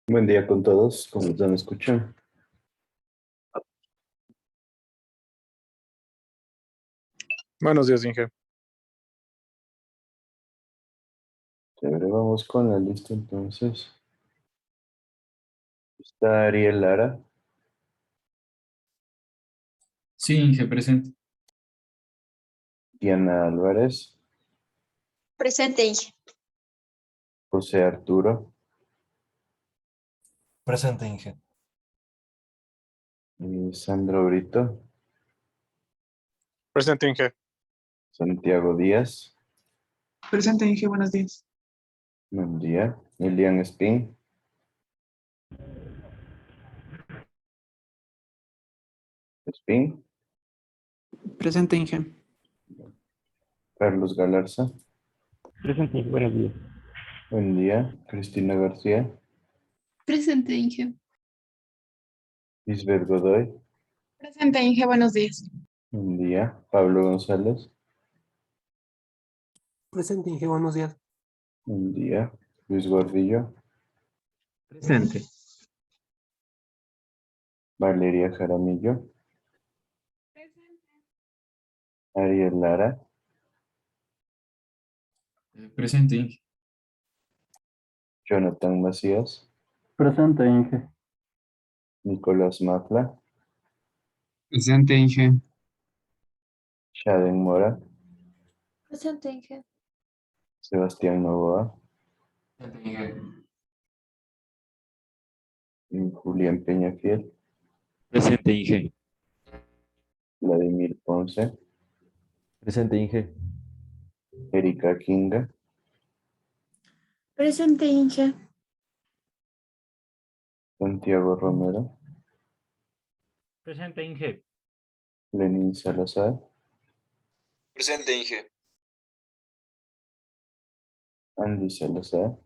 Buen día con todos, ¿cómo están? ¿Escuchan? Buenos días, Inge. Chévere, vamos con la lista entonces. Está Ariel Lara, Sí, Inge, presente. Diana Álvarez, Presente, Inge. José Arturo, Presente, Inge. Sandro Brito, Presente, Inge. Santiago Díaz, Presente, Inge, buenos días. buen día, Elian Espín, Espín, Presente, Inge. Carlos Galarza, Presente, buenos días. buen día, Cristina García, Presente, Inge. Lisbeth Godoy, Presente, Inge, buenos días. buen día, Pablo González, Presente, Inge, buenos días. buen día, Luis Gordillo, Presente. Valeria Jaramillo, Ariel Lara, Presente, Inge. Jonathan Macías, Presente, Inge. Nicolás Mafla, Presente, Inge. Shaden Mora, Presente, Inge. Sebastián Novoa, Presente, Inge. Julián Peñafiel, Presente, Inge. Vladimir Ponce, Presente, Inge. Erika Kinga, Presente, Inge. Santiago Romero, Presente, Inge. Lenín Salazar, Presente, Inge. Andy Salazar,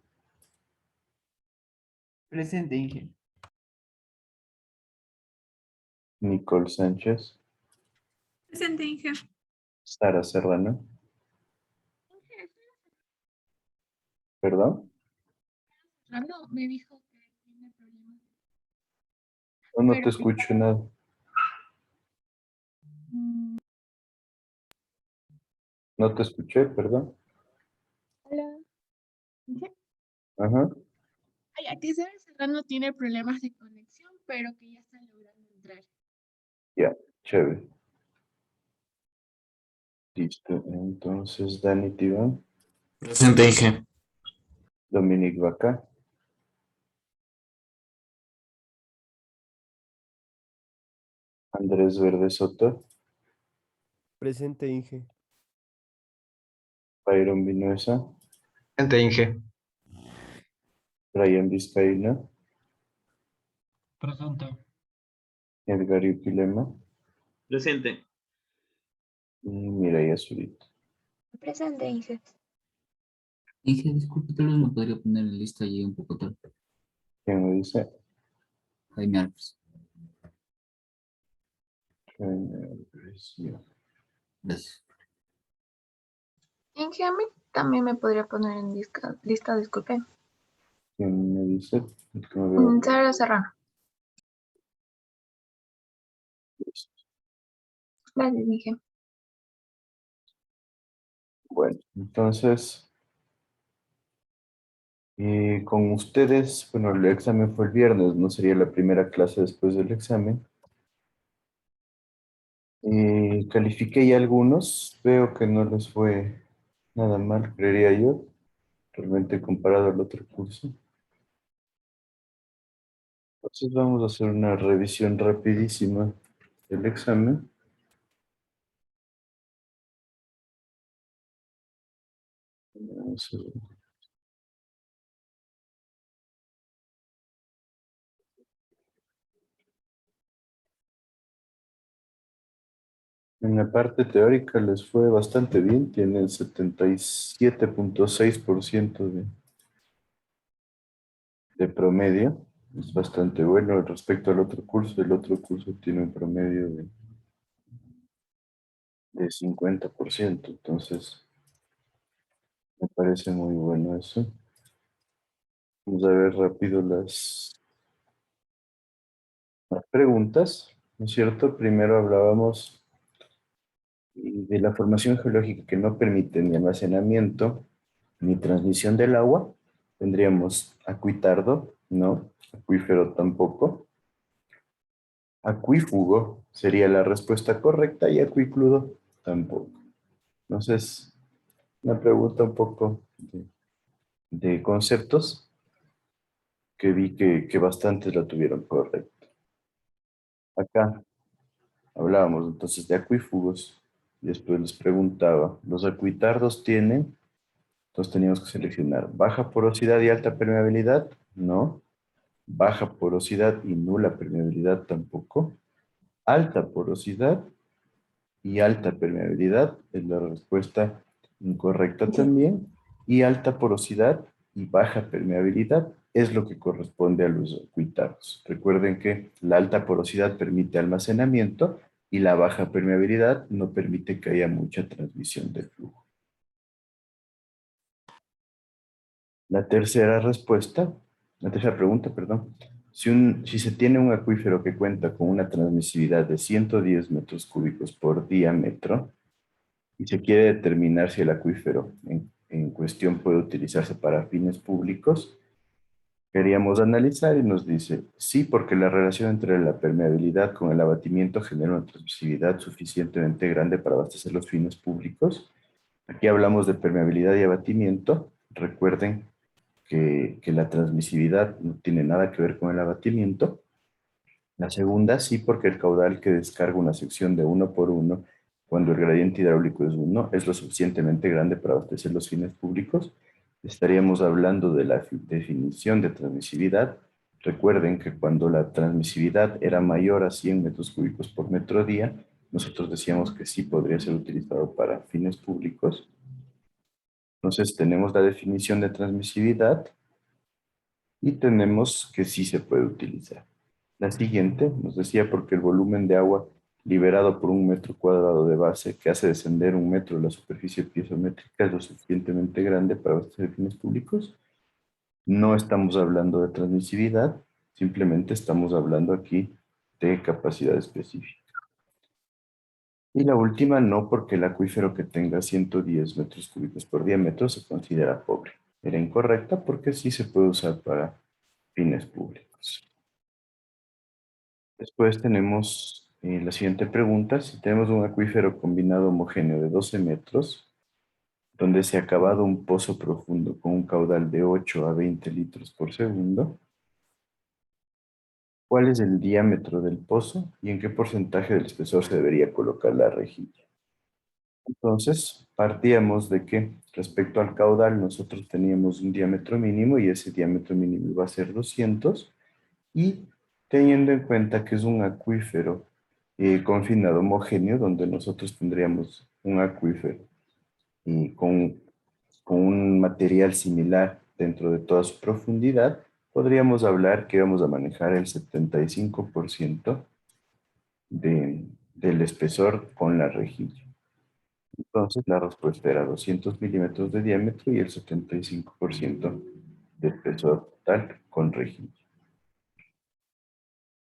Presente, Inge. Nicole Sánchez, Presente, Inge. Sara Serrano, ¿perdón? No, me dijo que tiene problemas. No te escucho nada. No te escuché, perdón. Hola. Inge. Ajá, Ay, aquí Sara Serrano tiene problemas de conexión, pero que ya está logrando entrar. ya, chévere. Listo, entonces Dani Tibán, Presente, Inge. Dominic Vaca, Andrés Verde Soto, Presente, Inge. Byron Vinuesa, Presente, Inge. Brian Vizcaíno, Presente. Edgar Uquilema Presente. y Mireia Zurita. Presente, Inge. Inge, disculpe, tal vez me podría poner en lista allí un poco tarde. ¿Quién me dice? Jaime Alves. Gracias. Gracias. Inge, a mí también me podría poner en lista, disculpe. ¿Quién me dice? Es que no veo. Sara Serrano. Gracias, Inge. Bueno, entonces, con ustedes, bueno, el examen fue el viernes, no sería la primera clase después del examen. Califiqué ya algunos, veo que no les fue nada mal, creería yo, realmente comparado al otro curso. Entonces vamos a hacer una revisión rapidísima del examen. Vamos a ver. En la parte teórica les fue bastante bien, tienen 77.6% de promedio, es bastante bueno respecto al otro curso. El otro curso tiene un promedio de 50%, entonces me parece muy bueno eso. Vamos a ver rápido las preguntas, ¿no es cierto? Primero hablábamos de la formación geológica que no permite ni almacenamiento ni transmisión del agua. Tendríamos acuitardo, ¿no? Acuífero tampoco. Acuífugo sería la respuesta correcta y acuícludo tampoco. Entonces, una pregunta un poco de conceptos que vi que bastantes la tuvieron correcta. Acá hablábamos entonces de acuífugos y después les preguntaba, ¿los acuitardos tienen? Entonces teníamos que seleccionar baja porosidad y alta permeabilidad, no. Baja porosidad y nula permeabilidad tampoco. Alta porosidad y alta permeabilidad es la respuesta incorrecta también. Y alta porosidad y baja permeabilidad es lo que corresponde a los acuítados. Recuerden que la alta porosidad permite almacenamiento y la baja permeabilidad no permite que haya mucha transmisión de flujo. La tercera respuesta, la tercera pregunta, perdón. Si se tiene un acuífero que cuenta con una transmisividad de 110 metros cúbicos por diámetro y se quiere determinar si el acuífero en cuestión puede utilizarse para fines públicos, queríamos analizar y nos dice, sí, porque la relación entre la permeabilidad con el abatimiento genera una transmisividad suficientemente grande para abastecer los fines públicos. Aquí hablamos de permeabilidad y abatimiento. Recuerden que la transmisividad no tiene nada que ver con el abatimiento. La segunda, sí, porque el caudal que descarga una sección de 1 por 1, cuando el gradiente hidráulico es 1, es lo suficientemente grande para abastecer los fines públicos. Estaríamos hablando de la definición de transmisividad. Recuerden que cuando la transmisividad era mayor a 100 metros cúbicos por metro día, nosotros decíamos que sí podría ser utilizado para fines públicos. Entonces tenemos la definición de transmisividad y tenemos que sí se puede utilizar. La siguiente nos decía porque el volumen de agua liberado por 1 metro cuadrado de base que hace descender 1 metro la superficie piezométrica es lo suficientemente grande para abastecer fines públicos. No estamos hablando de transmisividad, simplemente estamos hablando aquí de capacidad específica. Y la última no, porque el acuífero que tenga 110 metros cúbicos por diámetro se considera pobre. Era incorrecta porque sí se puede usar para fines públicos. Después tenemos la siguiente pregunta. Si tenemos un acuífero combinado homogéneo de 12 metros, donde se ha cavado un pozo profundo con un caudal de 8 a 20 litros por segundo, ¿cuál es el diámetro del pozo y en qué porcentaje del espesor se debería colocar la rejilla? Entonces, partíamos de que respecto al caudal nosotros teníamos un diámetro mínimo y ese diámetro mínimo iba a ser 200 y teniendo en cuenta que es un acuífero confinado homogéneo donde nosotros tendríamos un acuífero con un material similar dentro de toda su profundidad, podríamos hablar que vamos a manejar el 75% del espesor con la rejilla. Entonces, la respuesta era 200 milímetros de diámetro y el 75% de espesor total con rejilla.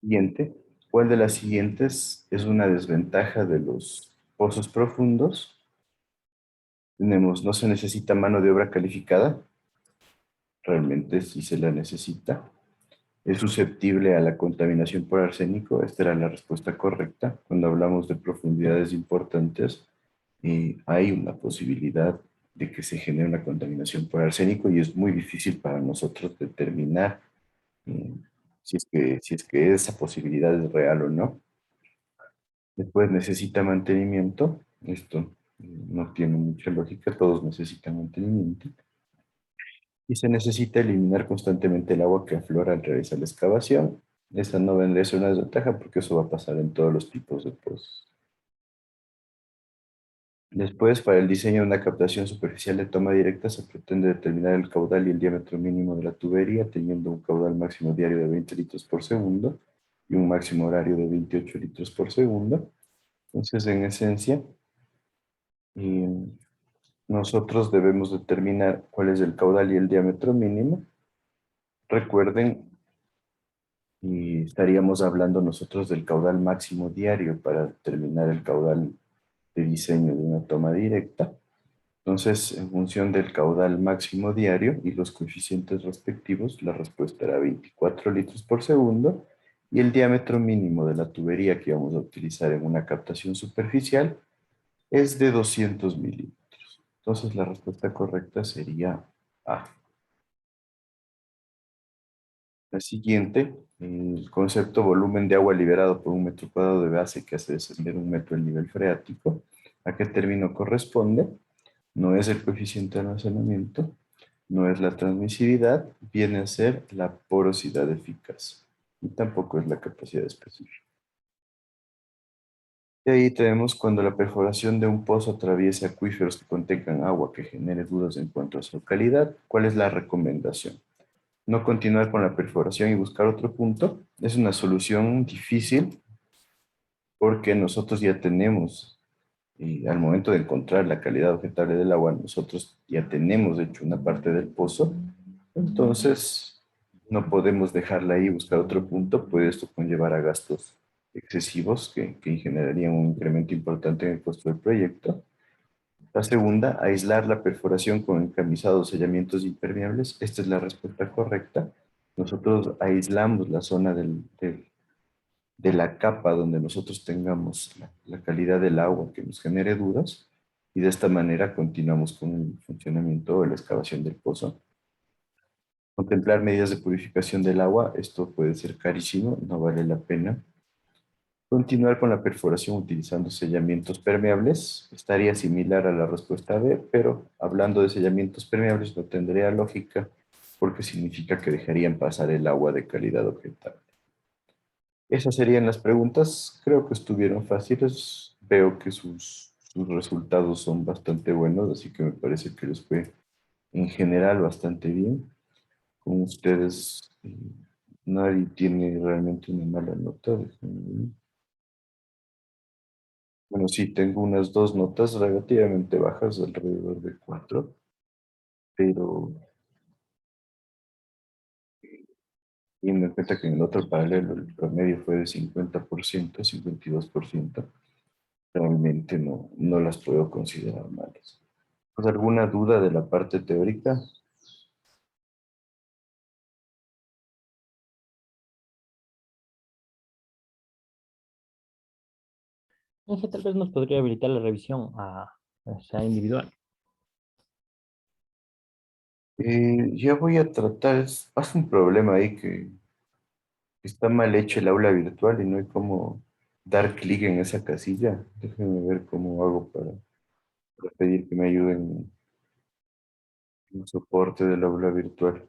Siguiente. ¿Cuál de las siguientes es una desventaja de los pozos profundos? Tenemos, no se necesita mano de obra calificada. Realmente sí se la necesita. Es susceptible a la contaminación por arsénico. Esta era la respuesta correcta. Cuando hablamos de profundidades importantes, hay una posibilidad de que se genere una contaminación por arsénico y es muy difícil para nosotros determinar si es que esa posibilidad es real o no. Después necesita mantenimiento. Esto no tiene mucha lógica, todos necesitan mantenimiento. Y se necesita eliminar constantemente el agua que aflora al realizar la excavación. Esta no vendría a ser una desventaja porque eso va a pasar en todos los tipos de pozos. Después, para el diseño de una captación superficial de toma directa, se pretende determinar el caudal y el diámetro mínimo de la tubería, teniendo un caudal máximo diario de 20 litros por segundo y un máximo horario de 28 litros por segundo. Entonces, en esencia, nosotros debemos determinar cuál es el caudal y el diámetro mínimo Recuerden, y estaríamos hablando nosotros del caudal máximo diario para determinar el caudal de diseño de una toma directa. Entonces, en función del caudal máximo diario y los coeficientes respectivos, la respuesta era 24 litros por segundo y el diámetro mínimo de la tubería que vamos a utilizar en una captación superficial es de 200 milímetros. Entonces, la respuesta correcta sería A. La siguiente, el concepto volumen de agua liberado por un metro cuadrado de base que hace descender un metro el nivel freático. ¿A qué término corresponde? No es el coeficiente de almacenamiento, no es la transmisividad, viene a ser la porosidad eficaz y tampoco es la capacidad específica. De ahí tenemos cuando la perforación de un pozo atraviese acuíferos que contengan agua que genere dudas en cuanto a su calidad. ¿Cuál es la recomendación? No continuar con la perforación y buscar otro punto. Es una solución difícil porque nosotros ya tenemos, y al momento de encontrar la calidad objetable del agua, nosotros ya tenemos hecho una parte del pozo. Entonces, no podemos dejarla ahí y buscar otro punto, pues esto conllevar a gastos excesivos que generarían un incremento importante en el costo del proyecto. La segunda, aislar la perforación con encamisados sellamientos impermeables. Esta es la respuesta correcta. Nosotros aislamos la zona de la capa donde nosotros tengamos la calidad del agua que nos genere dudas y de esta manera continuamos con el funcionamiento o la excavación del pozo. Contemplar medidas de purificación del agua, esto puede ser carísimo, no vale la pena. Continuar con la perforación utilizando sellamientos permeables estaría similar a la respuesta B, pero hablando de sellamientos permeables no tendría lógica porque significa que dejarían pasar el agua de calidad objetable. Esas serían las preguntas, creo que estuvieron fáciles, veo que sus resultados son bastante buenos, así que me parece que les fue en general bastante bien. Con ustedes nadie tiene realmente una mala nota. Déjenme ver. Bueno, sí, tengo unas 2 notas relativamente bajas, alrededor de 4, pero teniendo en cuenta que en el otro paralelo el promedio fue de 50%, 52%, realmente no las puedo considerar malas. ¿Pues alguna duda de la parte teórica? Inge, tal vez nos podría habilitar la revisión o sea, individual. Ya voy a tratar, pasa un problema ahí que está mal hecho el aula virtual y no hay cómo dar clic en esa casilla. Déjenme ver cómo hago para pedir que me ayuden en el soporte del aula virtual.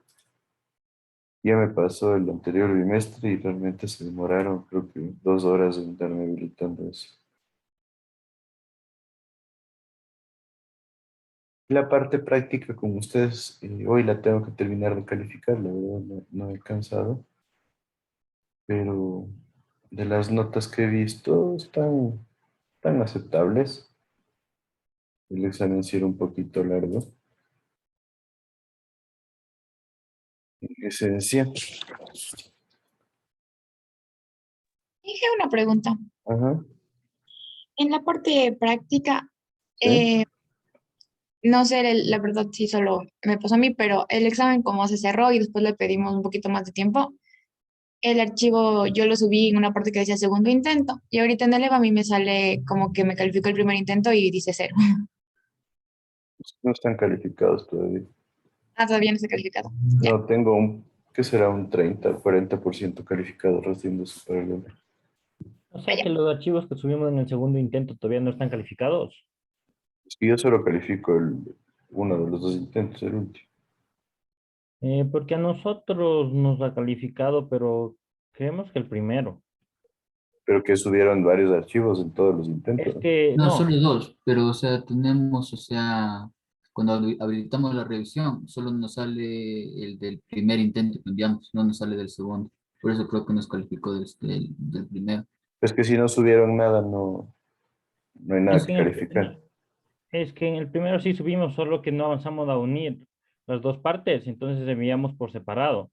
Ya me pasó el anterior bimestre y realmente se demoraron, creo que 2 horas en darme habilitando eso. La parte práctica con ustedes, hoy la tengo que terminar de calificar, la verdad no he alcanzado, pero de las notas que he visto están aceptables. El examen sí era un poquito largo. En esencia, Dije una pregunta. ajá, En la parte práctica, sí. eh, no sé, la verdad sí solo me pasó a mí, pero el examen como se cerró y después le pedimos un poquito más de tiempo, el archivo yo lo subí en una parte que decía segundo intento y ahorita en el EVA a mí me sale como que me calificó el primer intento y dice 0. No están calificados todavía. Ah, todavía no está calificado. Ya. No, tengo ¿qué será? Un 30, 40% calificado recién de su paralelo. O Ah, sea ya. que los archivos que subimos en el segundo intento todavía no están calificados. Es que yo solo califico uno de los 2 intentos, el último. Porque a nosotros nos ha calificado, pero creemos que el primero. Pero que subieron varios archivos en todos los intentos, Es ¿no? que No, no, solo dos, pero o sea, tenemos, o sea, cuando habilitamos la revisión, solo nos sale el del primer intento que enviamos, no nos sale del segundo. Por eso creo que nos calificó del primero. Es que si no subieron nada, no hay nada es que que en el, no, calificar. es que en el primero sí subimos, solo que no avanzamos a unir las dos partes, entonces enviamos por separado.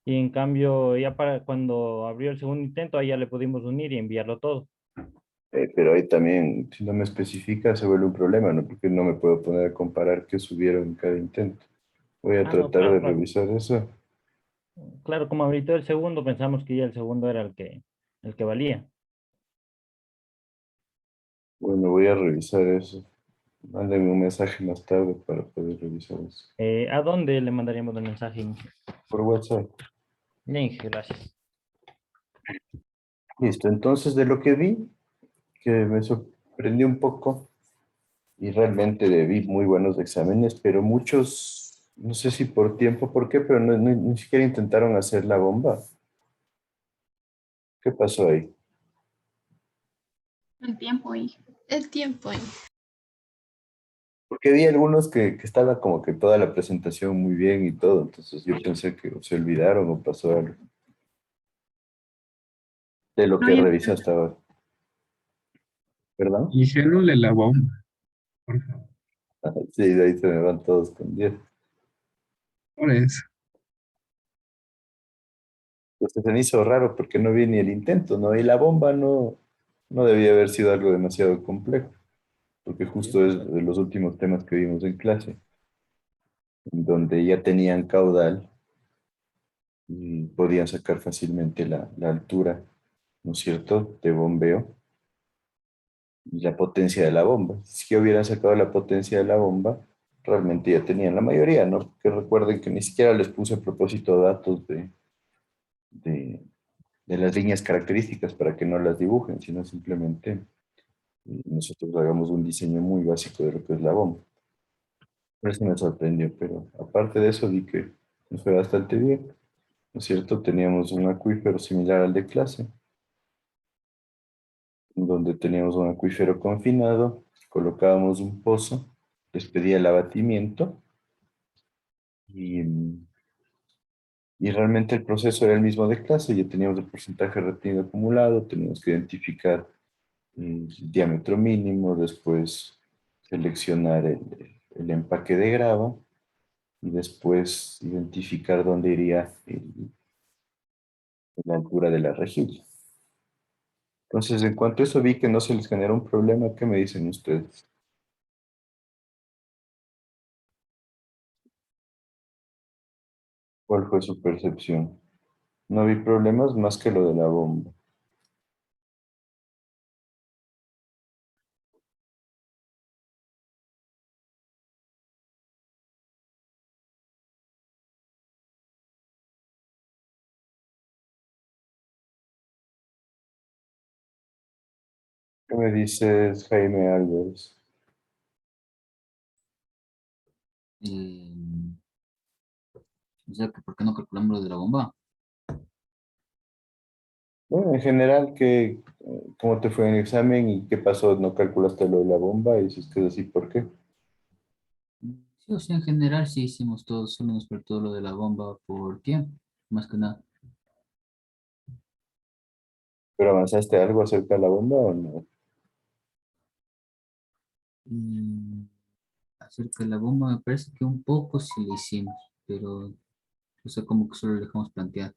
Y en cambio, ya para cuando abrió el segundo intento, ahí ya le pudimos unir y enviarlo todo. Pero ahí también, si no me especifica, se vuelve un problema, ¿no? Porque no me puedo poner a comparar qué subieron en cada intento. Voy a Ah, no, tratar claro, de claro. revisar eso. Claro, como habilitó el segundo, pensamos que ya el segundo era el que valía. Bueno, voy a revisar eso. Mándame un mensaje más tarde para poder revisar eso. ¿A dónde le mandaríamos el mensaje, Inge? Por WhatsApp. Ya, Inge, gracias. Listo, entonces de lo que vi, que me sorprendió un poco y realmente vi muy buenos exámenes, pero muchos, no sé si por tiempo, por qué, pero ni siquiera intentaron hacer la bomba. ¿Qué pasó ahí? El tiempo, hijo. El tiempo, hijo. Porque vi algunos que estaba como que toda la presentación muy bien y todo, entonces yo pensé que o se olvidaron o pasó algo de lo No, que yo revisé hasta ahora. ¿Perdón? Ingénule la bomba, por favor. Sí, de ahí se me van todos con 10. Por eso. Entonces se me hizo raro porque no vi ni el intento, ¿no? Y la bomba no debía haber sido algo demasiado complejo, porque justo es de los últimos temas que vimos en clase, en donde ya tenían caudal y podían sacar fácilmente la altura, ¿no es cierto?, de bombeo y la potencia de la bomba. Si hubieran sacado la potencia de la bomba, realmente ya tenían la mayoría, ¿no? Porque recuerden que ni siquiera les puse a propósito datos de, de las líneas características para que no las dibujen, sino simplemente nosotros hagamos un diseño muy básico de lo que es la bomba. Por eso me sorprendió, pero aparte de eso vi que nos fue bastante bien, ¿no es cierto? Teníamos un acuífero similar al de clase, donde teníamos un acuífero confinado, colocábamos un pozo, les pedía el abatimiento y, y realmente el proceso era el mismo de clase, ya teníamos el porcentaje retenido acumulado, teníamos que identificar el diámetro mínimo, después seleccionar el empaque de grava y después identificar dónde iría la altura de la rejilla. Entonces, en cuanto a eso vi que no se les generó un problema, ¿qué me dicen ustedes? ¿Cuál fue su percepción? No vi problemas más que lo de la bomba. ¿Qué me dices, Jaime Álvarez? Eh, o sea, que ¿por qué no calculamos lo de la bomba? Bueno, en general, ¿cómo te fue en el examen y qué pasó? ¿No calculaste lo de la bomba? Y si es que es así, ¿por qué? Sí, o sea, en general sí hicimos todo, solo nos faltó lo de la bomba por tiempo, más que nada. ¿Pero avanzaste algo acerca de la bomba o no? Mm, acerca de la bomba me parece que un poco sí lo hicimos, pero o sea, como que solo lo dejamos plantear.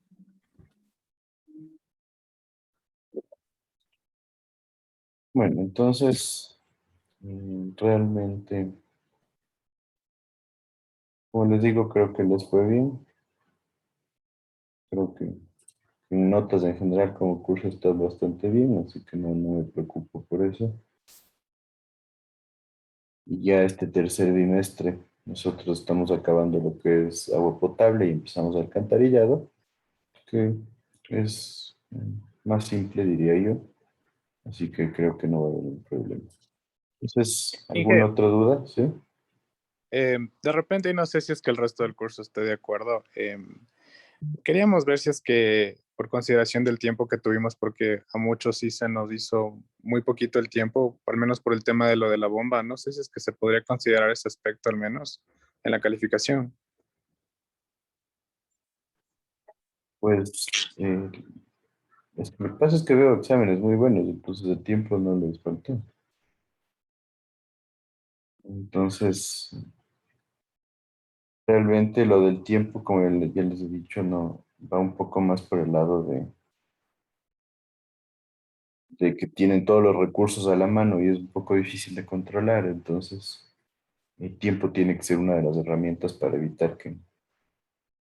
Bueno, entonces, realmente, como les digo, creo que les fue bien. Creo que en notas en general como curso está bastante bien, así que no me preocupo por eso. Y ya este tercer bimestre, nosotros estamos acabando lo que es agua potable y empezamos alcantarillado, que es más simple, diría yo. Así que creo que no va a haber un problema. Entonces, ¿alguna Inge, otra duda? ¿Sí? de repente, y no sé si es que el resto del curso esté de acuerdo, queríamos ver si es que por consideración del tiempo que tuvimos, porque a muchos sí se nos hizo muy poquito el tiempo, al menos por el tema de lo de la bomba, no sé si es que se podría considerar ese aspecto al menos en la calificación. Pues lo que pasa es que veo exámenes muy buenos, entonces el tiempo no les faltó. Entonces, realmente lo del tiempo, como ya les he dicho, va un poco más por el lado de que tienen todos los recursos a la mano y es un poco difícil de controlar. Entonces, el tiempo tiene que ser una de las herramientas para evitar que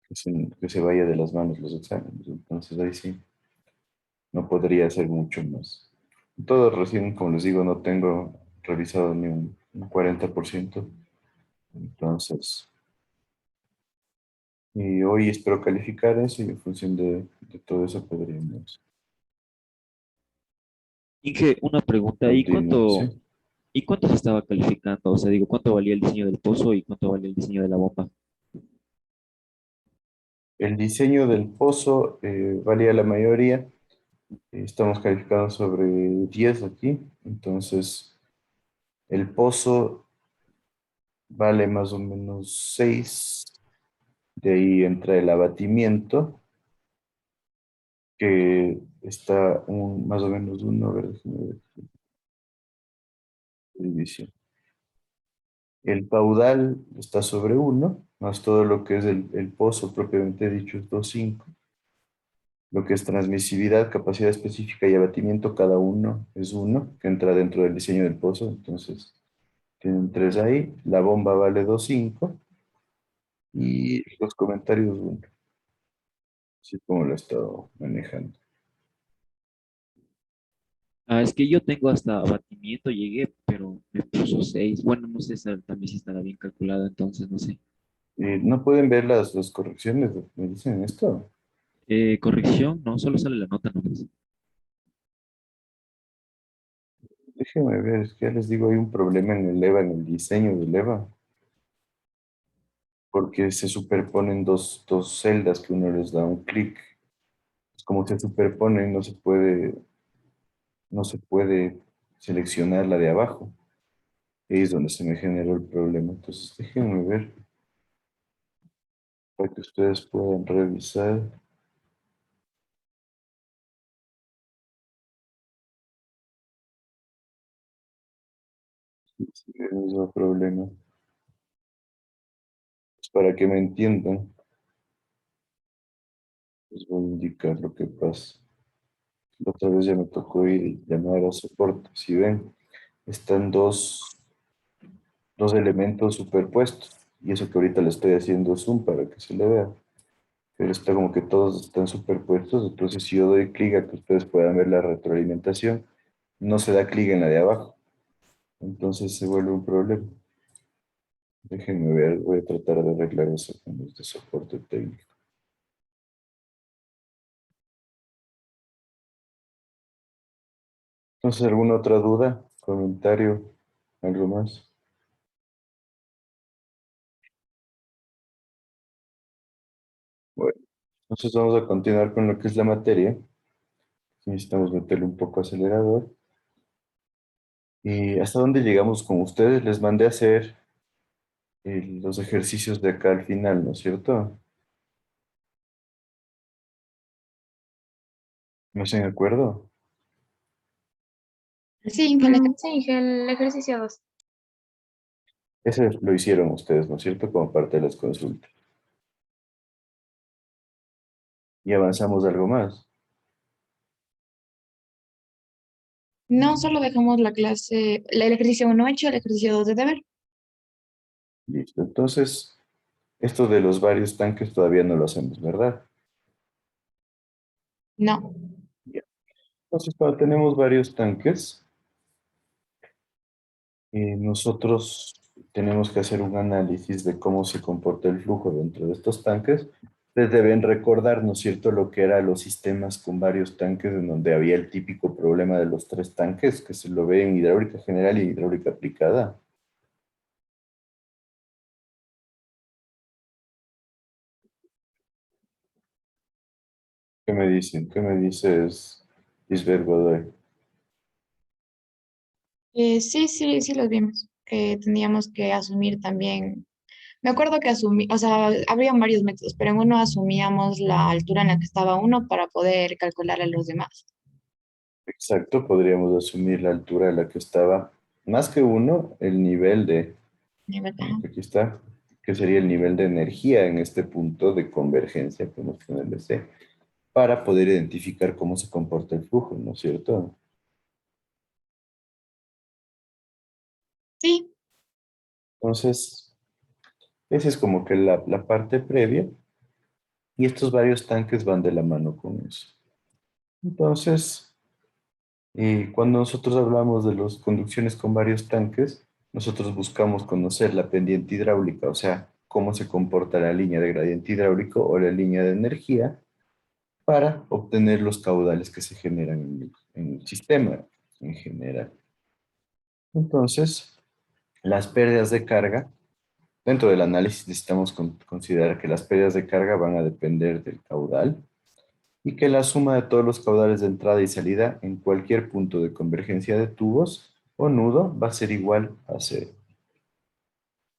se vaya de las manos los exámenes. Entonces, ahí sí, no podría hacer mucho más. Todo recién, como les digo, no tengo revisado ni un 40%. Entonces, y hoy espero calificar eso y en función de todo eso podríamos Inge, una pregunta, continuar, ¿sí? ¿y cuánto se estaba calificando? O sea, digo, ¿cuánto valía el diseño del pozo y cuánto valía el diseño de la bomba? El diseño del pozo valía la mayoría. Estamos calificados sobre 10 aquí. Entonces, el pozo vale más o menos 6. De ahí entra el abatimiento, que está más o menos uno, a ver, déjame ver, división. El caudal está sobre uno, más todo lo que es el pozo propiamente dicho es 2,5. Lo que es transmisividad, capacidad específica y abatimiento, cada uno es uno, que entra dentro del diseño del pozo. Entonces, tienen 3 ahí. La bomba vale 2,5 y los comentarios uno. Así como lo he estado manejando. Ah, es que yo tengo hasta abatimiento, llegué, pero me puso 6. Bueno, no sé también si estará bien calculado, entonces no sé. No pueden ver las correcciones, me dicen esto. Corrección, no, solo sale la nota nomás. Déjenme ver, es que ya les digo, hay un problema en el EVA, en el diseño del EVA, porque se superponen dos celdas que uno les da un clic. Es como se superponen, no se puede seleccionar la de abajo. Ahí es donde se me generó el problema. Entonces, déjenme ver para que ustedes puedan revisar si hay el mismo problema. Pues para que me entiendan, les voy a indicar lo que pasa. La otra vez ya me tocó ir y llamar a soporte. Si ven, están dos elementos superpuestos. Y eso que ahorita le estoy haciendo zoom para que se le vea. Pero está como que todos están superpuestos. Entonces, si yo doy clic a que ustedes puedan ver la retroalimentación, no se da clic en la de abajo. Entonces se vuelve un problema. Déjenme ver, voy a tratar de arreglar eso con los de soporte técnico. Entonces, ¿alguna otra duda? ¿Comentario? ¿Algo más? Bueno, entonces vamos a continuar con lo que es la materia. Necesitamos meterle un poco acelerador. ¿Y hasta dónde llegamos con ustedes? Les mandé a hacer los ejercicios de acá al final, ¿no es cierto? ¿No se me acuerdo? Sí, Sí, el ejercicio 2. Ese lo hicieron ustedes, ¿no es cierto? Como parte de las consultas. Y avanzamos algo más. no solo dejamos la clase, el ejercicio 1 hecho, el ejercicio 2 de deber. Listo. Entonces, esto de los varios tanques todavía no lo hacemos, ¿verdad? No. Ya. Entonces, cuando tenemos varios tanques, nosotros tenemos que hacer un análisis de cómo se comporta el flujo dentro de estos tanques. Ustedes deben recordar, ¿no es cierto?, lo que eran los sistemas con varios tanques, en donde había el típico problema de los 3 tanques, que se lo ve en hidráulica general y hidráulica aplicada. ¿Qué me dicen? ¿Qué me dices, Lisbeth Godoy? Sí, sí, sí los vimos, que teníamos que asumir también. Me acuerdo que o sea, habrían varios métodos, pero en uno asumíamos la altura en la que estaba uno para poder calcular a los demás. Exacto, podríamos asumir la altura a la que estaba, más que uno, el nivel de, Ajá. aquí está, que sería el nivel de energía en este punto de convergencia que hemos tenido en el DC, para poder identificar cómo se comporta el flujo, ¿no es cierto? Sí, Entonces, esa es como que la parte previa, y estos varios tanques van de la mano con eso. Entonces, cuando nosotros hablamos de las conducciones con varios tanques, nosotros buscamos conocer la pendiente hidráulica, o sea, cómo se comporta la línea de gradiente hidráulico o la línea de energía para obtener los caudales que se generan en el sistema en general. Entonces, las pérdidas de carga, dentro del análisis necesitamos considerar que las pérdidas de carga van a depender del caudal y que la suma de todos los caudales de entrada y salida en cualquier punto de convergencia de tubos o nudo va a ser igual a cero.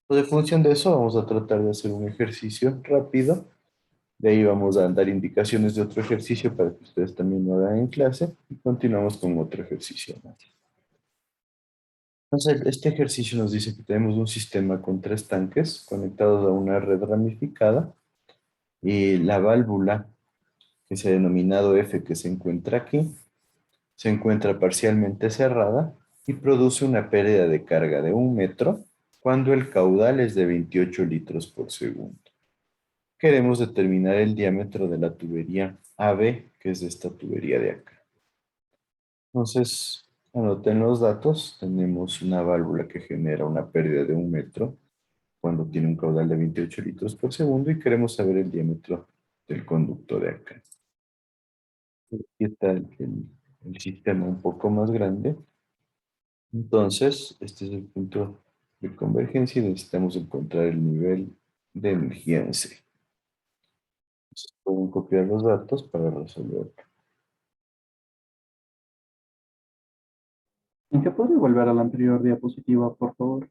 Entonces, en función de eso, vamos a tratar de hacer un ejercicio rápido. De ahí vamos a dar indicaciones de otro ejercicio para que ustedes también lo hagan en clase y continuamos con otro ejercicio más. Entonces, este ejercicio nos dice que tenemos un sistema con 3 tanques conectados a una red ramificada y la válvula que se ha denominado F que se encuentra aquí se encuentra parcialmente cerrada y produce una pérdida de carga de 1 metro cuando el caudal es de 28 litros por segundo. Queremos determinar el diámetro de la tubería AB, que es de esta tubería de acá. Entonces, anoten los datos. Tenemos una válvula que genera una pérdida de 1 metro cuando tiene un caudal de 28 litros por segundo y queremos saber el diámetro del conducto de acá. Aquí está el sistema un poco más grande. Entonces, este es el punto de convergencia y necesitamos encontrar el nivel de energía en C. Entonces, pueden copiar los datos para resolver. ¿En qué puede volver a la anterior diapositiva, por favor?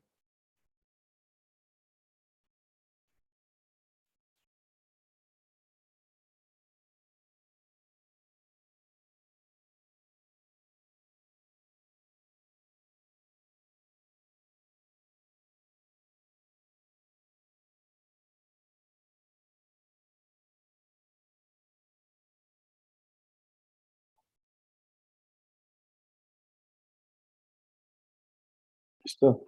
¿Listo?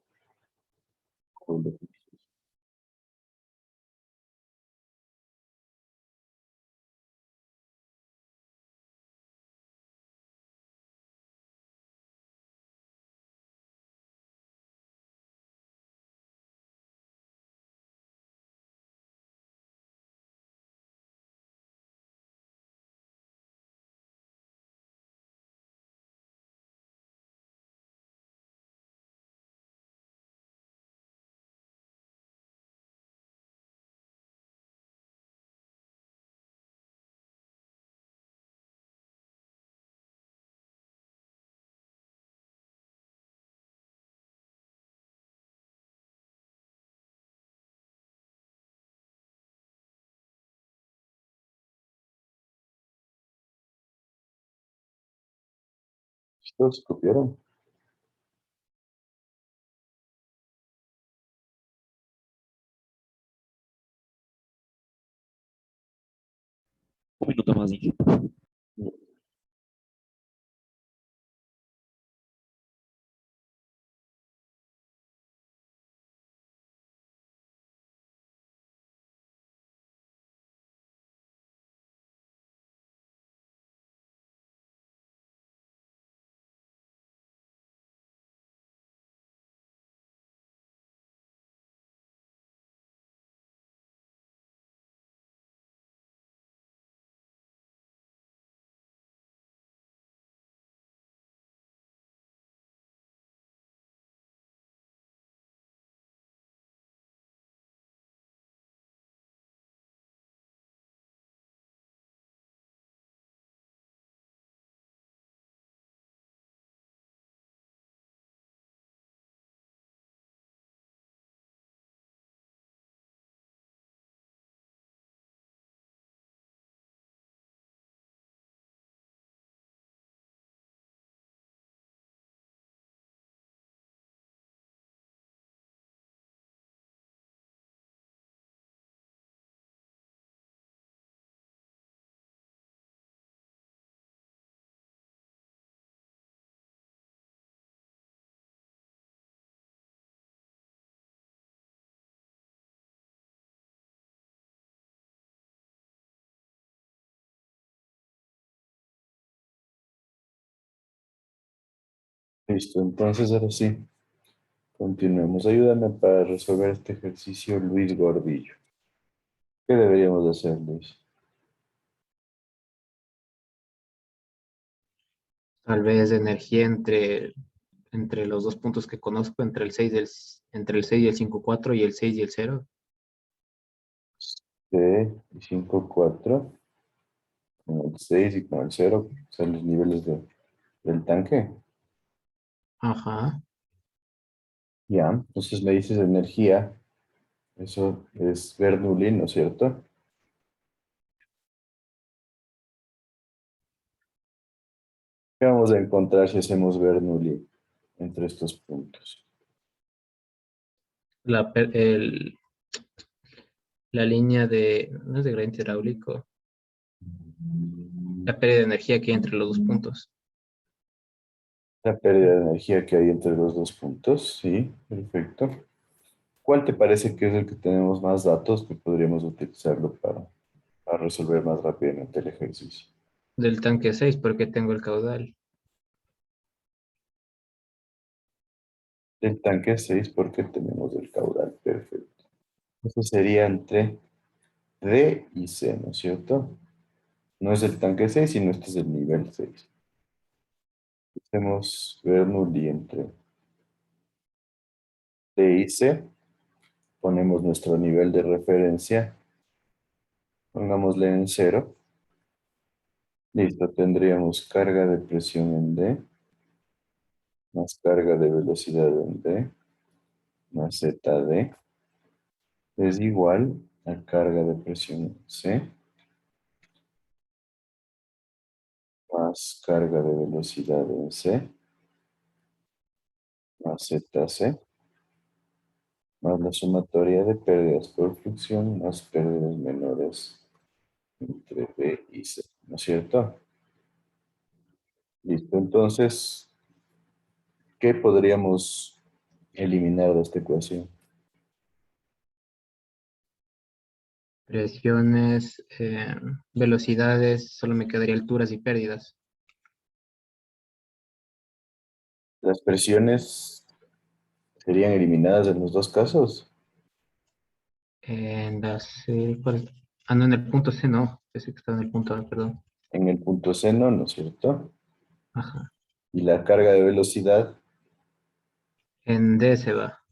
¿Listo? ¿Se copiaron? Un minuto más, Inge. Listo, entonces ahora sí, continuemos. Ayúdame para resolver este ejercicio, Luis Gordillo. ¿Qué deberíamos de hacer, Luis? Tal vez energía entre los dos puntos que conozco, entre el 6 y el 5,4 y el 6 y el 0. C y 5, 4, con el 6 y con el 0, son los niveles del tanque. Ajá. Ya, entonces me dices energía, eso es Bernoulli, ¿no es cierto? ¿Qué vamos a encontrar si hacemos Bernoulli entre estos puntos? La, per- el- la línea no es de gradiente hidráulico, la pérdida de energía que hay entre los dos puntos. La pérdida de energía que hay entre los dos puntos, sí, perfecto. ¿Cuál te parece que es el que tenemos más datos que podríamos utilizarlo para resolver más rápidamente el ejercicio? Del tanque 6 porque tengo el caudal. El tanque 6 porque tenemos el caudal, perfecto. Eso sería entre D y C, ¿no es cierto? No es el tanque 6, sino este es el nivel 6. Hacemos Bernoulli entre D y C. Ponemos nuestro nivel de referencia. Pongámosle en 0. Listo, tendríamos carga de presión en D, más carga de velocidad en D, más ZD, es igual a carga de presión en C, más carga de velocidad en C, más ZC, más la sumatoria de pérdidas por fricción, más pérdidas menores entre B y C, ¿no es cierto? Listo, entonces, ¿qué podríamos eliminar de esta ecuación? Presiones, velocidades, solo me quedaría alturas y pérdidas. Las presiones serían eliminadas en los dos casos. En no, en el punto C no, ese que está en el punto A, perdón. En el punto seno, ¿no es cierto? Ajá. Y la carga de velocidad En D se va.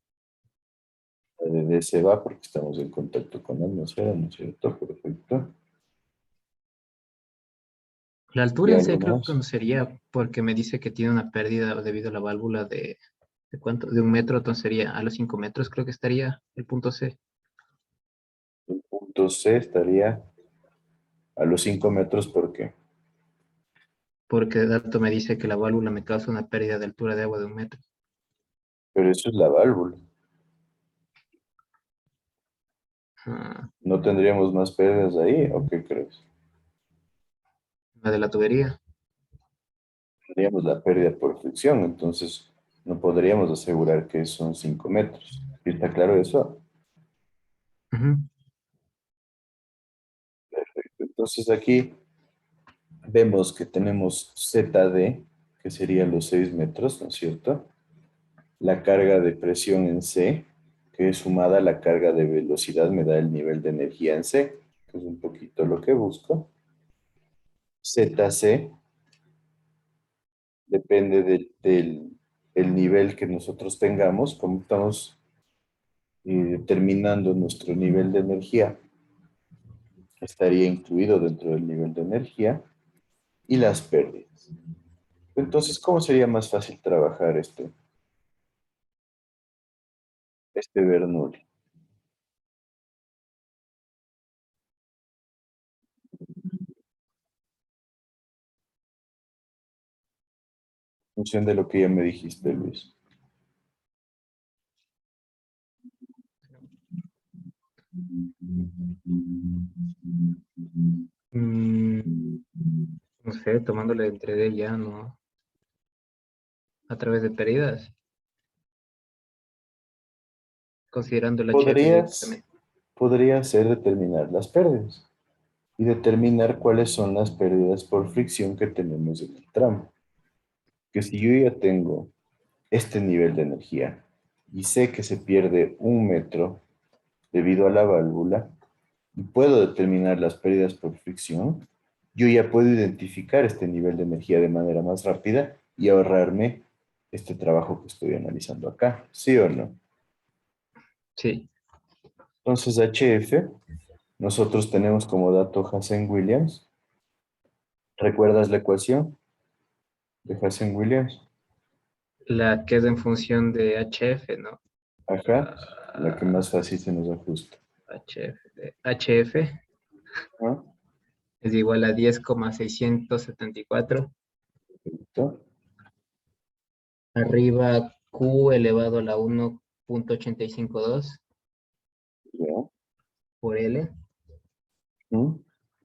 de D se va porque estamos en contacto con la atmósfera, ¿no es cierto? Perfecto. La ¿Y altura en algo C creo que más? no sería porque me dice que tiene una pérdida debido a la válvula ¿de cuánto? De 1 metro, entonces sería a los 5 metros, creo que estaría el punto C. El punto C estaría a los 5 metros, ¿por qué? Porque el dato me dice que la válvula me causa una pérdida de altura de agua de 1 metro. Pero eso es la válvula. Ah, ¿No tendríamos más pérdidas ahí o qué crees? la de la tubería. Tendríamos la pérdida por fricción, entonces no podríamos asegurar que son 5 metros. ¿Está claro eso? Ujú. Entonces aquí vemos que tenemos ZD, que serían los 6 metros, ¿no es cierto? La carga de presión en C, que es sumada a la carga de velocidad, me da el nivel de energía en C, que es un poquito lo que busco. ZC depende el nivel que nosotros tengamos, como estamos determinando nuestro nivel de energía, estaría incluido dentro del nivel de energía y las pérdidas. Entonces, ¿cómo sería más fácil trabajar este Bernoulli? En función de lo que ya me dijiste, Luis. Mm, no sé, tomándole entre D ya, ¿no? A través de pérdidas, considerando el HF Podrías, directamente. podría ser determinar las pérdidas y determinar cuáles son las pérdidas por fricción que tenemos en el tramo. Que si yo ya tengo este nivel de energía y sé que se pierde 1 metro debido a la válvula y puedo determinar las pérdidas por fricción, yo ya puedo identificar este nivel de energía de manera más rápida y ahorrarme este trabajo que estoy analizando acá. ¿Sí o no? Sí. Entonces, HF, nosotros tenemos como dato Hazen-Williams. ¿Recuerdas la ecuación de Hazen-Williams? La que es en función de HF, ¿no? Ajá, la que más fácil se nos ajusta. HF ¿Ah? es igual a 10,674. Perfecto. Arriba Q elevado a la 1,852 Ya. por L ¿Mm?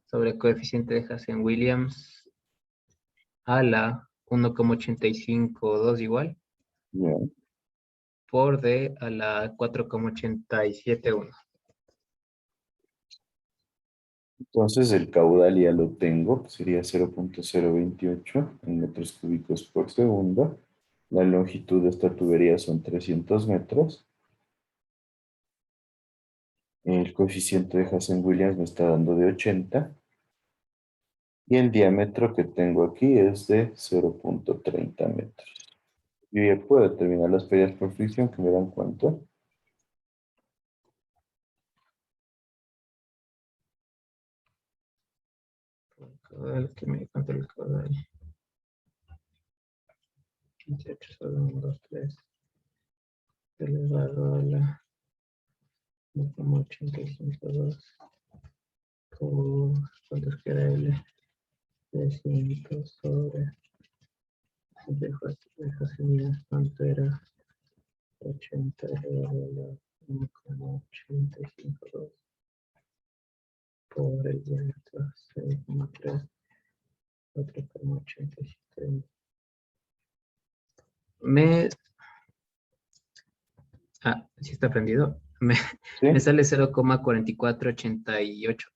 sobre coeficiente de Hazen-Williams a la 1,852 igual Ya. por D a la 4,871. Entonces el caudal ya lo tengo, pues sería 0.028 en metros cúbicos por segundo. La longitud de esta tubería son 300 metros. El coeficiente de Hazen-Williams me está dando de 80. Y el diámetro que tengo aquí es de 0.30 metros. Yo ya puedo determinar las pérdidas por fricción que me dan cuánto. Caudal, que me cuenta el caudal. 28 sobre 1, 2, 3 elevado a la 1,852 por, ¿cuánto es que era L? 300 sobre de Hazen-Williams, ¿cuánto era? 80 elevado a la 1,852 por el diámetro 0,3, 4,87. Sí está prendido. ¿Sí? Me sale 0,4488.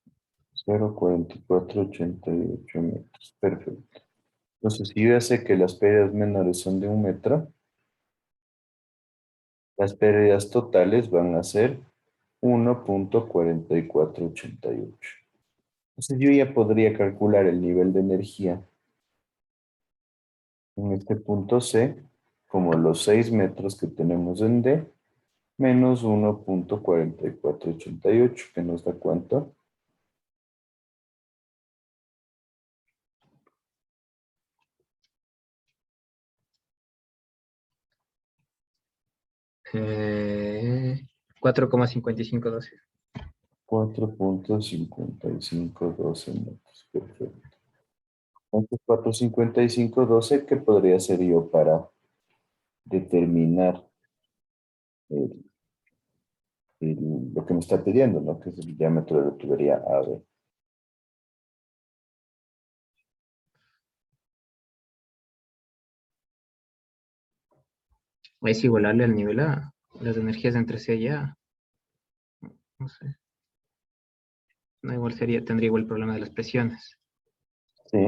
0.4488 metros. Perfecto. Entonces, si yo ya sé que las pérdidas menores son de 1 metro, las pérdidas totales van a ser 1.4488. Entonces, yo ya podría calcular el nivel de energía en este punto C como los 6 metros que tenemos en D menos 1.4488, que nos da ¿cuánto? Eh, 4,5512. 4.5512 metros. Perfecto. Entonces, 4.5512, ¿qué podría hacer yo para determinar el- lo que me está pidiendo, ¿no? Que es el diámetro de la tubería AB? Es igualarle al nivel A. Las energías entre C y A. No sé. No, igual sería, tendría igual el problema de las presiones. Sí,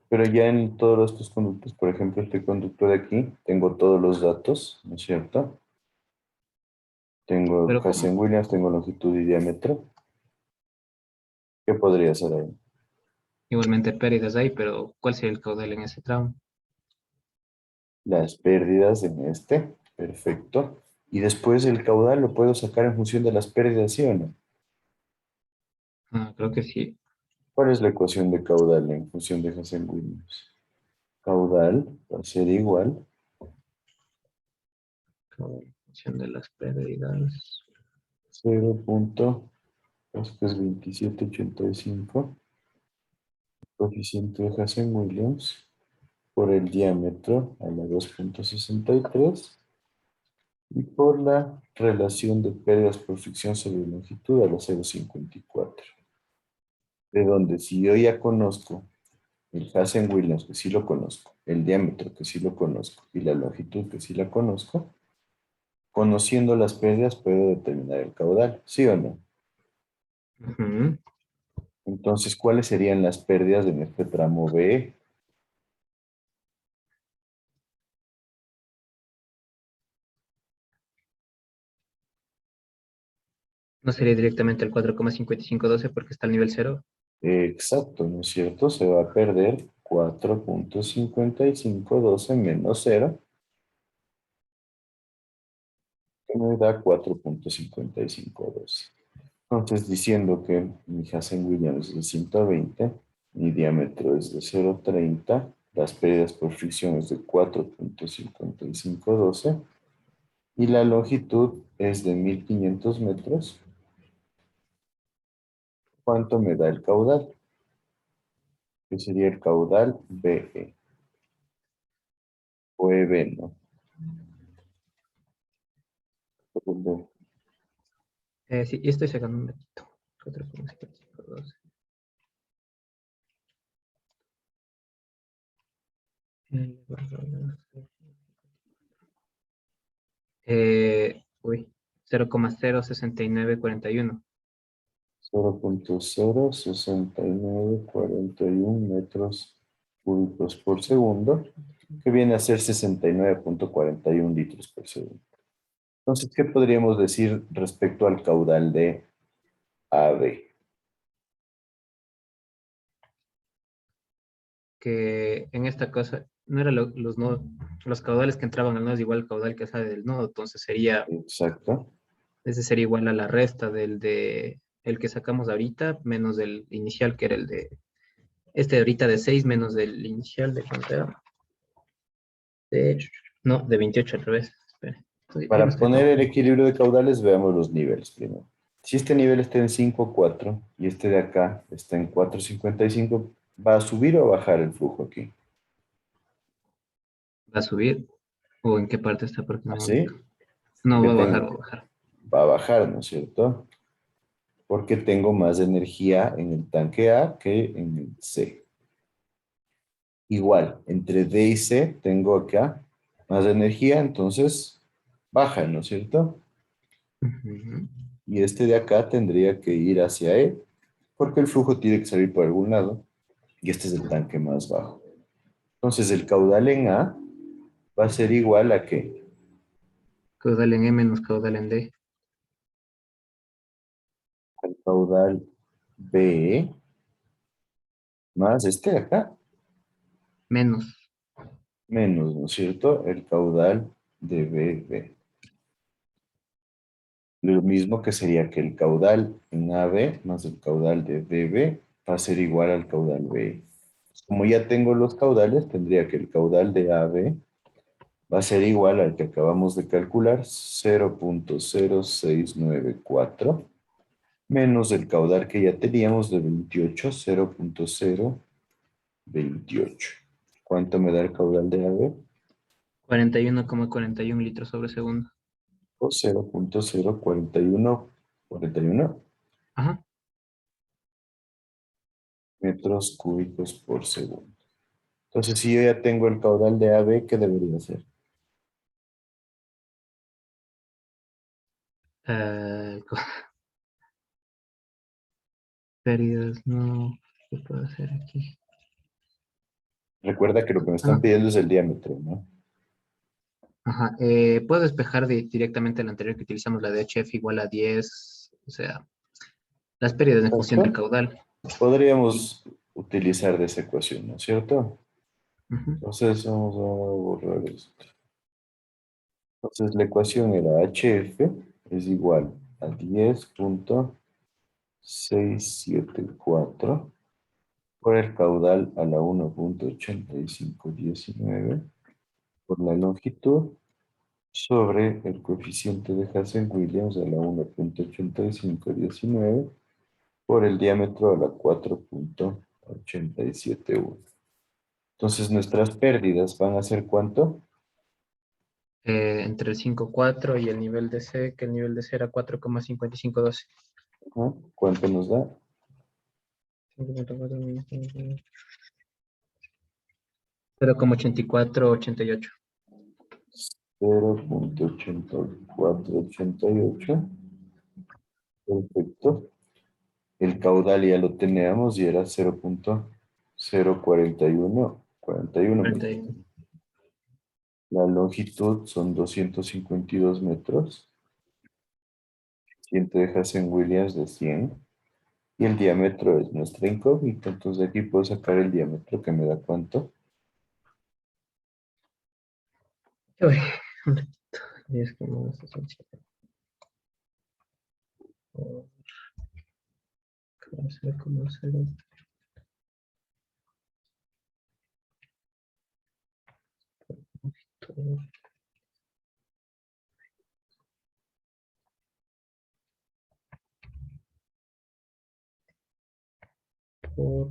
pero ya en todos estos conductos, por ejemplo, este conducto de aquí, tengo todos los datos, ¿no es cierto? Tengo Pero Hazen-Williams, tengo longitud y diámetro. ¿Qué podría ser ahí? igualmente pérdidas hay, pero ¿cuál sería el caudal en ese tramo? Las pérdidas en este, perfecto. Y después el caudal lo puedo sacar en función de las pérdidas, ¿sí o no? Creo que sí. ¿Cuál es la ecuación de caudal en función de Hazen-Williams? Caudal va a ser igual Caudal en función de las pérdidas. 0.2785, coeficiente de Hazen-Williams por el diámetro a la 2.63 y por la relación de pérdidas por fricción sobre longitud a la 0.54. De donde si yo ya conozco el Hazen-Williams, que sí lo conozco, el diámetro, que sí lo conozco, y la longitud, que sí la conozco, conociendo las pérdidas puedo determinar el caudal, ¿sí o no? Ujú. Entonces, ¿cuáles serían las pérdidas en este tramo B? No sería directamente el 4,5512 porque está al nivel 0. Exacto, ¿no es cierto? Se va a perder 4.5512 menos 0, que me da 4.5512. Entonces, diciendo que mi Hazen-Williams es de 120, mi diámetro es de 0,30, las pérdidas por fricción es de 4.5512 y la longitud es de 1500 metros. ¿Cuánto me da el caudal? Que sería el caudal BE. O EB, ¿no? Sí, y estoy sacando un datito. 4,5512. Uy, 0,06941. 0.06941 metros cúbicos por segundo, que viene a ser 69.41 litros por segundo. Entonces, ¿qué podríamos decir respecto al caudal de AB? Que en esta cosa no eran los nodos, los caudales que entraban al nodo es igual al caudal que sale del nodo, entonces sería, Exacto. ese sería igual a la resta del de el que sacamos ahorita, menos del inicial, que era el de este de ahorita de 6 menos del inicial de cuánto era. No, de 28 al revés. Espere. Ya no Para estoy poner el trabajando. equilibrio de caudales, veamos los niveles primero. Si este nivel está en 5,4 y este de acá está en 4,55, ¿va a subir o a bajar el flujo aquí? ¿Va a subir? ¿O en qué parte está? Porque no me ¿Así? ubico. No, Que va a bajar, va tengo, a bajar. va a bajar, ¿no es cierto? Porque tengo más energía en el tanque A que en el C. Igual, entre D y C tengo acá más energía, entonces baja, ¿no es cierto? Ujú. Y este de acá tendría que ir hacia E, porque el flujo tiene que salir por algún lado, y este es el tanque más bajo. Entonces el caudal en A va a ser igual a ¿qué? Caudal en E menos caudal en D. Al caudal BE más este de acá, Menos. menos, ¿no es cierto? El caudal de BB. Lo mismo que sería que el caudal en AB más el caudal de BB va a ser igual al caudal BE. Como ya tengo los caudales, tendría que el caudal de AB va a ser igual al que acabamos de calcular, 0.0694, menos el caudal que ya teníamos de 28, 0.028. ¿Cuánto me da el caudal de AB? 41,41 litros sobre segundo. O 0.04141 Ajá. metros cúbicos por segundo. Entonces, si yo ya tengo el caudal de AB, ¿qué debería hacer? Pérdidas, no. ¿Qué puedo hacer aquí? Recuerda que lo que me están Ah, pidiendo es el diámetro, ¿no? ajá. Puedo despejar directamente la anterior que utilizamos, la de HF igual a 10. O sea, las pérdidas en función del Exacto. caudal. Podríamos utilizar de esa ecuación, ¿no es cierto? Ujú. Entonces, vamos a borrar esto. Entonces, la ecuación era HF es igual a 10.674 por el caudal a la 1.8519 por la longitud sobre el coeficiente de Hazen-Williams a la 1.8519 por el diámetro a la 4.871. Entonces, nuestras pérdidas van a ser ¿cuánto? Entre el 5,4 y el nivel de C, que el nivel de C era 4,5512. Ajá. ¿Cuánto nos da? 0,8488. 0.8488. Perfecto. El caudal ya lo teníamos y era 0.04141 metros. La longitud son 252 metros. coeficiente de Hazen-Williams de 100. Y el diámetro es nuestra incógnita. Entonces de aquí puedo sacar el diámetro que me da cuánto. Uy, un ratito. 10,67. Por 0,0. Por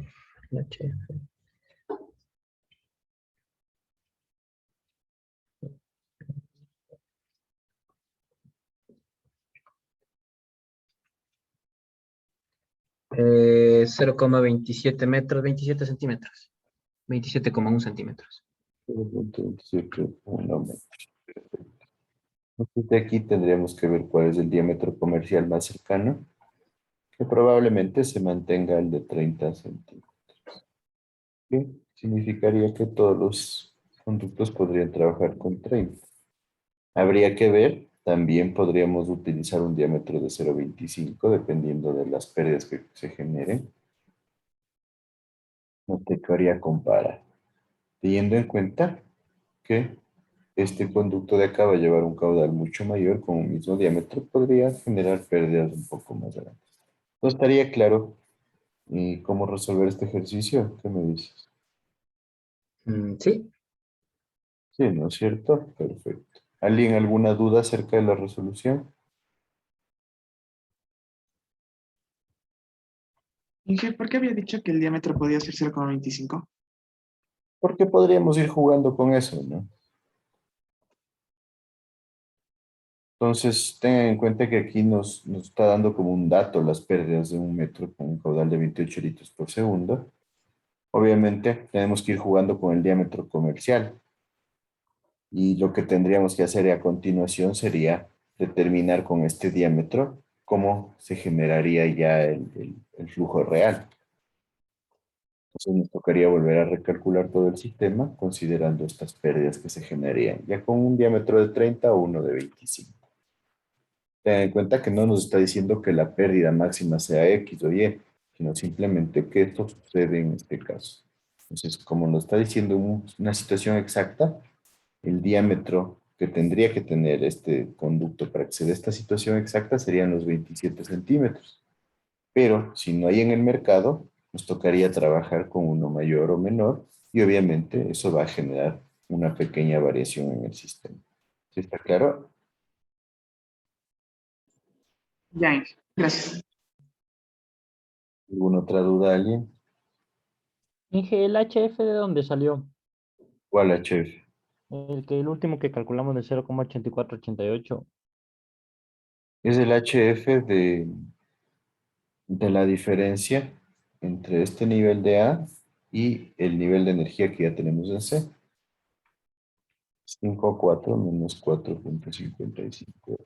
la HF. Eh, 0,27 metros, 27 centímetros. 27,1 centímetros. 0,27 metros. Perfecto. Entonces de aquí tendríamos que ver cuál es el diámetro comercial más cercano, que probablemente se mantenga el de 30 centímetros. ¿Qué significaría que todos los conductos podrían trabajar con 30? Habría que ver, también podríamos utilizar un diámetro de 0,25 dependiendo de las pérdidas que se generen. No te quería comparar. Teniendo en cuenta que este conducto de acá va a llevar un caudal mucho mayor con un mismo diámetro, podría generar pérdidas un poco más grandes. ¿No estaría claro cómo resolver este ejercicio? ¿Qué me dices? Sí. Sí, ¿no es cierto? Perfecto. ¿Alguien alguna duda acerca de la resolución? Inge, ¿por qué había dicho que el diámetro podía ser 0,25? Porque podríamos ir jugando con eso, ¿no? Entonces, tengan en cuenta que aquí nos está dando como un dato las pérdidas de un metro con un caudal de 28 litros por segundo. Obviamente, tenemos que ir jugando con el diámetro comercial. Y lo que tendríamos que hacer a continuación sería determinar con este diámetro cómo se generaría ya el flujo real. Entonces nos tocaría volver a recalcular todo el sistema considerando estas pérdidas que se generarían, ya con un diámetro de 30 o uno de 25. Ten en cuenta que no nos está diciendo que la pérdida máxima sea X o Y, sino simplemente que esto sucede en este caso. Entonces, como nos está diciendo una situación exacta, el diámetro que tendría que tener este conducto para que se dé esta situación exacta serían los 27 centímetros. Pero si no hay en el mercado, nos tocaría trabajar con uno mayor o menor y obviamente eso va a generar una pequeña variación en el sistema. ¿Sí está claro? Ya, Inge. Gracias. ¿Alguna otra duda, alguien? Inge, ¿el HF de dónde salió? ¿Cuál HF? El último que calculamos de 0,8488. Es el HF de la diferencia entre este nivel de A y el nivel de energía que ya tenemos en C. 5,4 menos 4,55.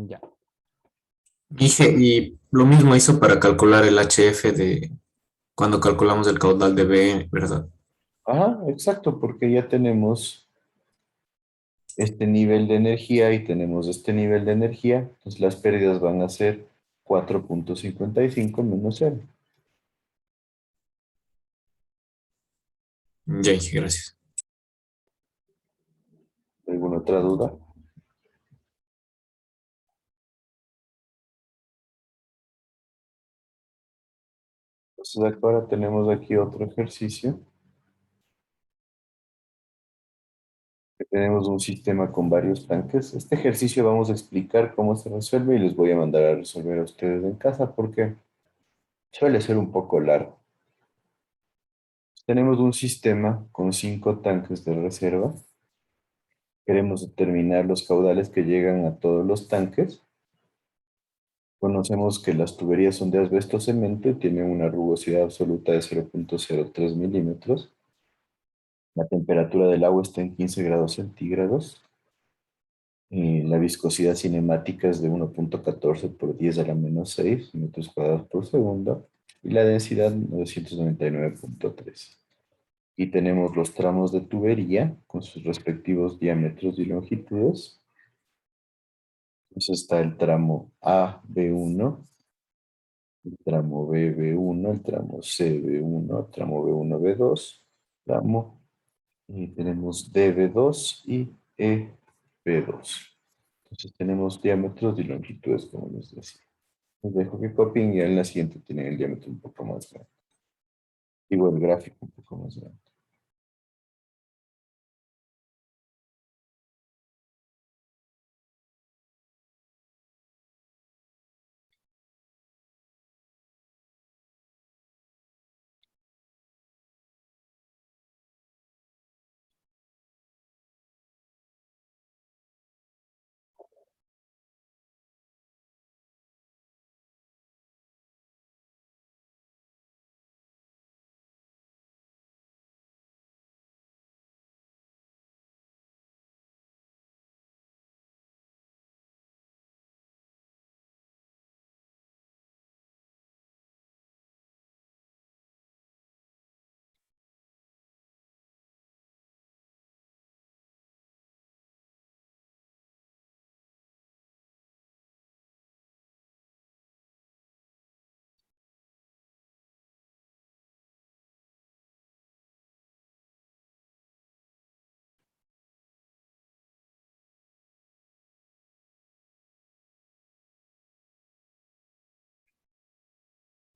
Ya. Dije, y lo mismo hizo para calcular el HF de cuando calculamos el caudal de B, ¿verdad? Ajá, exacto, porque ya tenemos este nivel de energía y tenemos este nivel de energía, entonces las pérdidas van a ser 4,55 menos 0. Ya dije, gracias. ¿Alguna otra duda? Entonces ahora tenemos aquí otro ejercicio. Tenemos un sistema con varios tanques. Este ejercicio vamos a explicar cómo se resuelve y les voy a mandar a resolver a ustedes en casa porque suele ser un poco largo. Tenemos un sistema con 5 tanques de reserva. Queremos determinar los caudales que llegan a todos los tanques. Conocemos que las tuberías son de asbesto cemento y tienen una rugosidad absoluta de 0,03 milímetros. La temperatura del agua está en 15 grados centígrados. La viscosidad cinemática es de 1,14 por 10 a la menos 6 metros cuadrados por segundo. Y la densidad 999,3. Y tenemos los tramos de tubería con sus respectivos diámetros y longitudes. Entonces está el tramo A, B1, el tramo B, B1, el tramo C, B1, el tramo B1, B2, tramo, y tenemos D, B2 y E, B2. Entonces tenemos diámetros y longitudes, como les decía. Les dejo que copien y en la siguiente tienen el diámetro un poco más grande. Digo, el gráfico un poco más grande.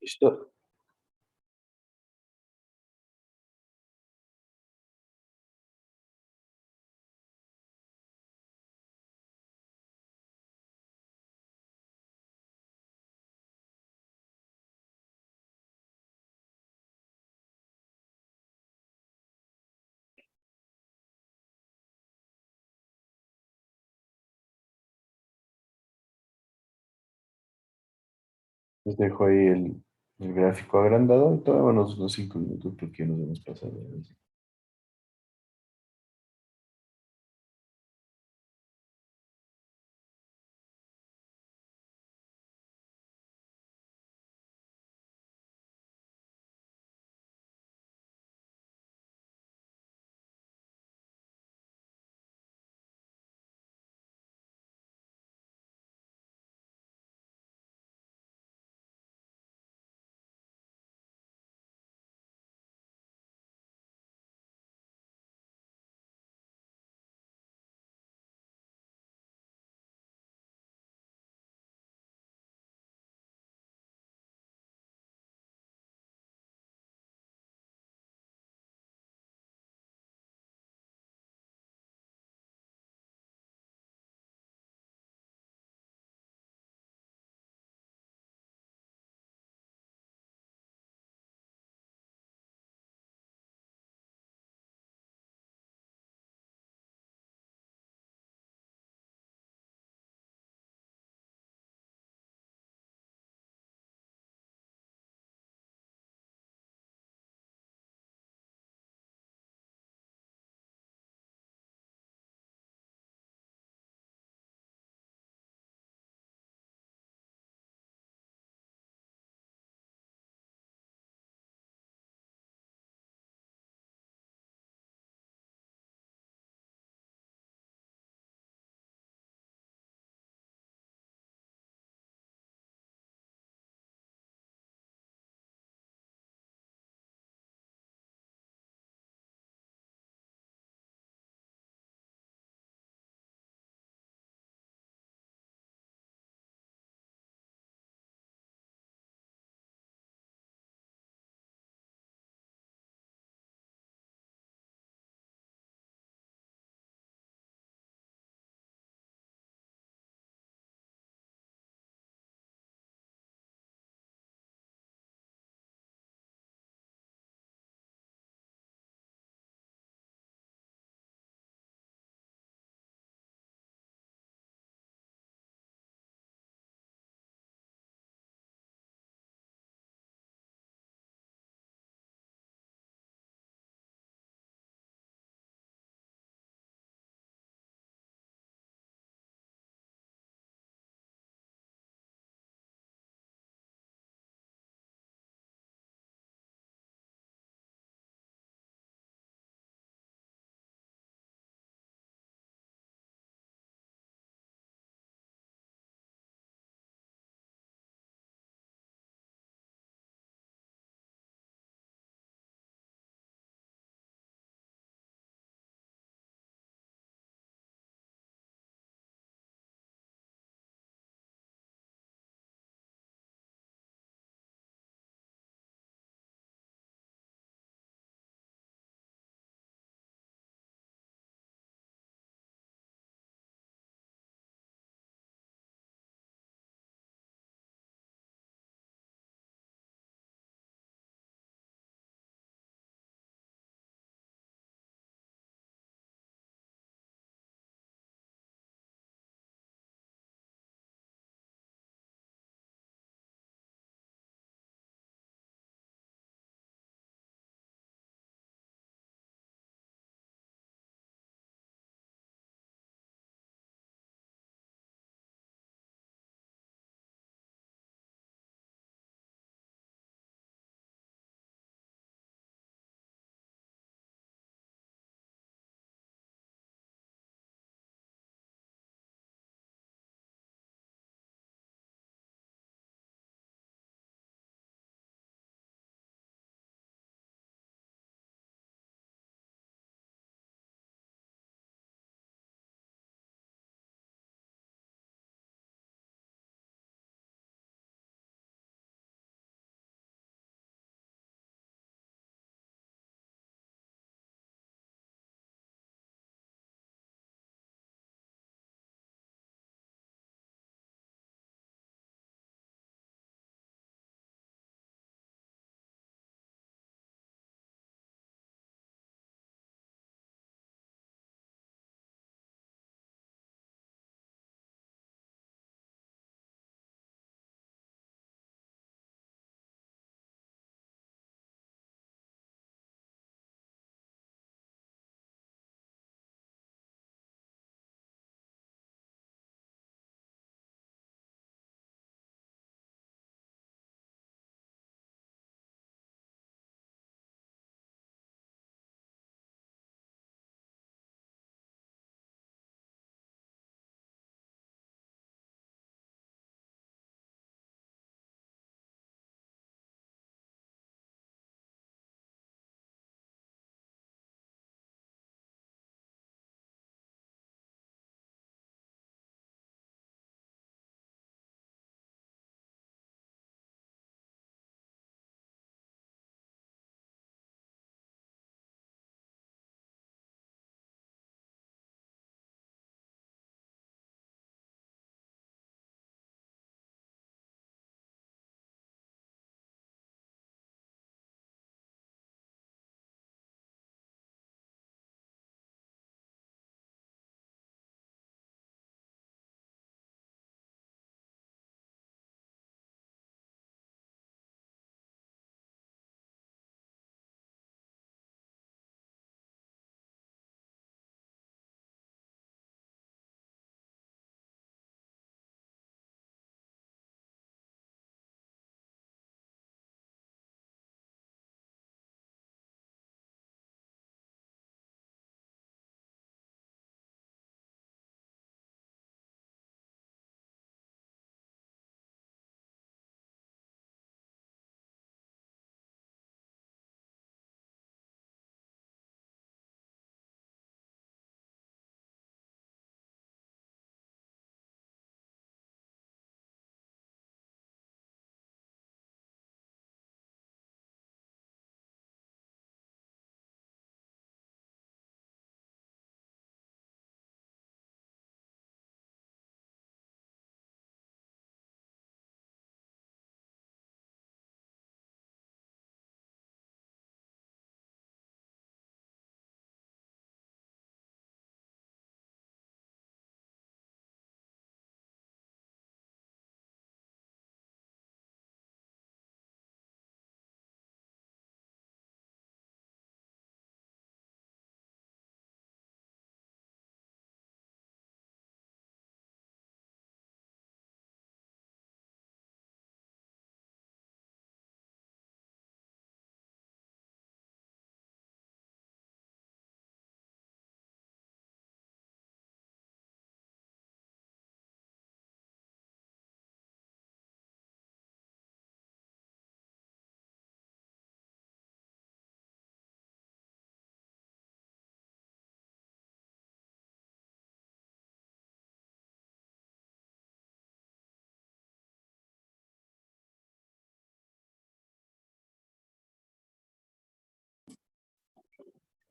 ¿Listo? Les dejo ahí el gráfico agrandado y tomémonos unos 5 minutos porque nos hemos pasado.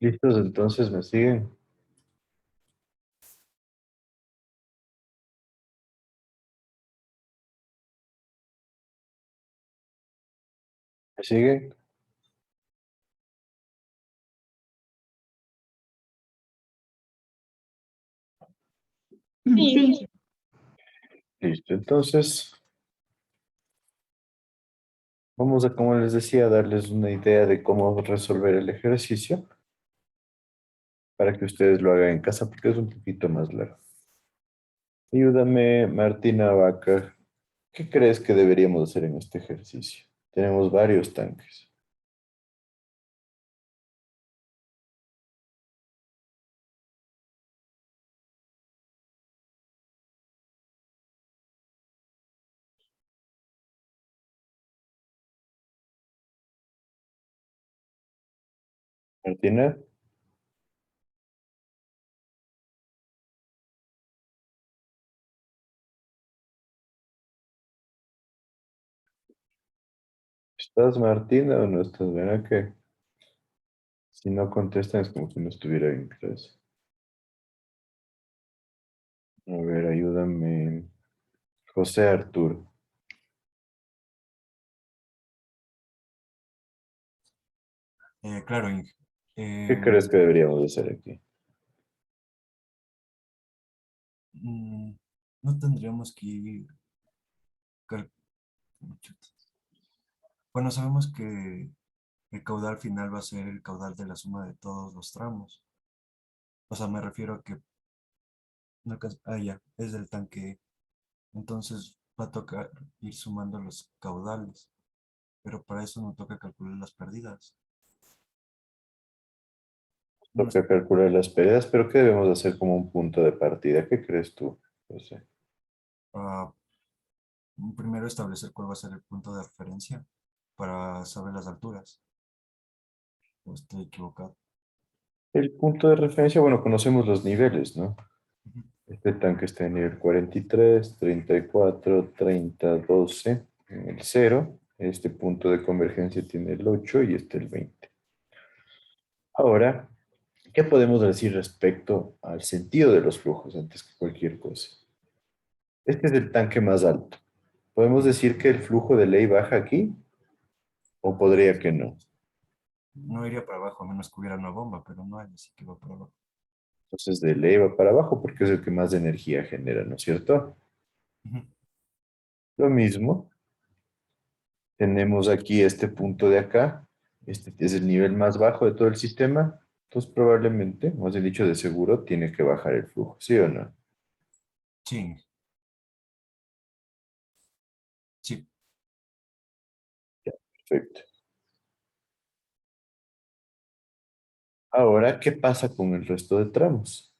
¿Listos? Entonces, ¿me siguen? ¿Me siguen? Sí. Listo. Entonces, vamos a, como les decía, darles una idea de cómo resolver el ejercicio para que ustedes lo hagan en casa porque es un poquito más largo. Ayúdame, Martina Vaca. ¿Qué crees que deberíamos hacer en este ejercicio? Tenemos varios tanques. Martina, ¿estás Martina o no estás? ¿Verdad que si no contestan es como si no estuviera en clase? A ver, ayúdame. José Arturo. Claro, Inge. ¿Qué crees que deberíamos hacer aquí? No tendríamos que ir... cal- chuta. Bueno, sabemos que el caudal final va a ser el caudal de la suma de todos los tramos. O sea, me refiero a que... ya, es del tanque. Entonces va a tocar ir sumando los caudales. Pero para eso no toca calcular las pérdidas. No es- Toca calcular las pérdidas, pero ¿qué debemos hacer como un punto de partida? ¿Qué crees tú, José? ah, primero establecer cuál va a ser el punto de referencia para saber las alturas. ¿O estoy equivocado? El punto de referencia, bueno, conocemos los niveles, ¿no? Ujú. Este tanque está en nivel 43, 34, 30, 12, en el 0. Este punto de convergencia tiene el 8 y este el 20. Ahora, ¿qué podemos decir respecto al sentido de los flujos antes que cualquier cosa? Este es el tanque más alto. ¿Podemos decir que el flujo de ley baja aquí? ¿O podría que no? No iría para abajo a menos que hubiera una bomba, pero no hay, así que va para abajo. Entonces de ley va para abajo porque es el que más energía genera, ¿no es cierto? Ujú. Lo mismo, tenemos aquí este punto de acá. Este es el nivel más bajo de todo el sistema. Entonces probablemente, más bien dicho de seguro, tiene que bajar el flujo, ¿sí o no? Sí, sí. Perfecto. Ahora, ¿qué pasa con el resto de tramos?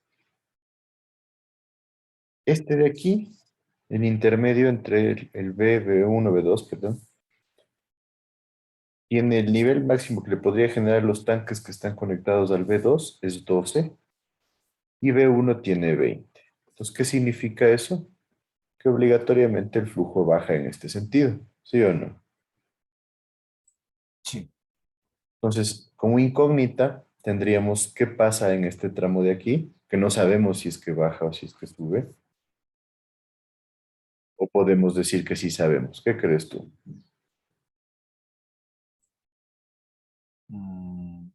Este de aquí, el intermedio entre el B, B1, B2, perdón, tiene el nivel máximo que le podría generar los tanques que están conectados al B2, es 12, y B1 tiene 20. Entonces, ¿qué significa eso? Que obligatoriamente el flujo baja en este sentido, ¿sí o no? Sí. Entonces, como incógnita, tendríamos qué pasa en este tramo de aquí, que no sabemos si es que baja o si es que sube, o podemos decir que sí sabemos. ¿Qué crees tú? Mm,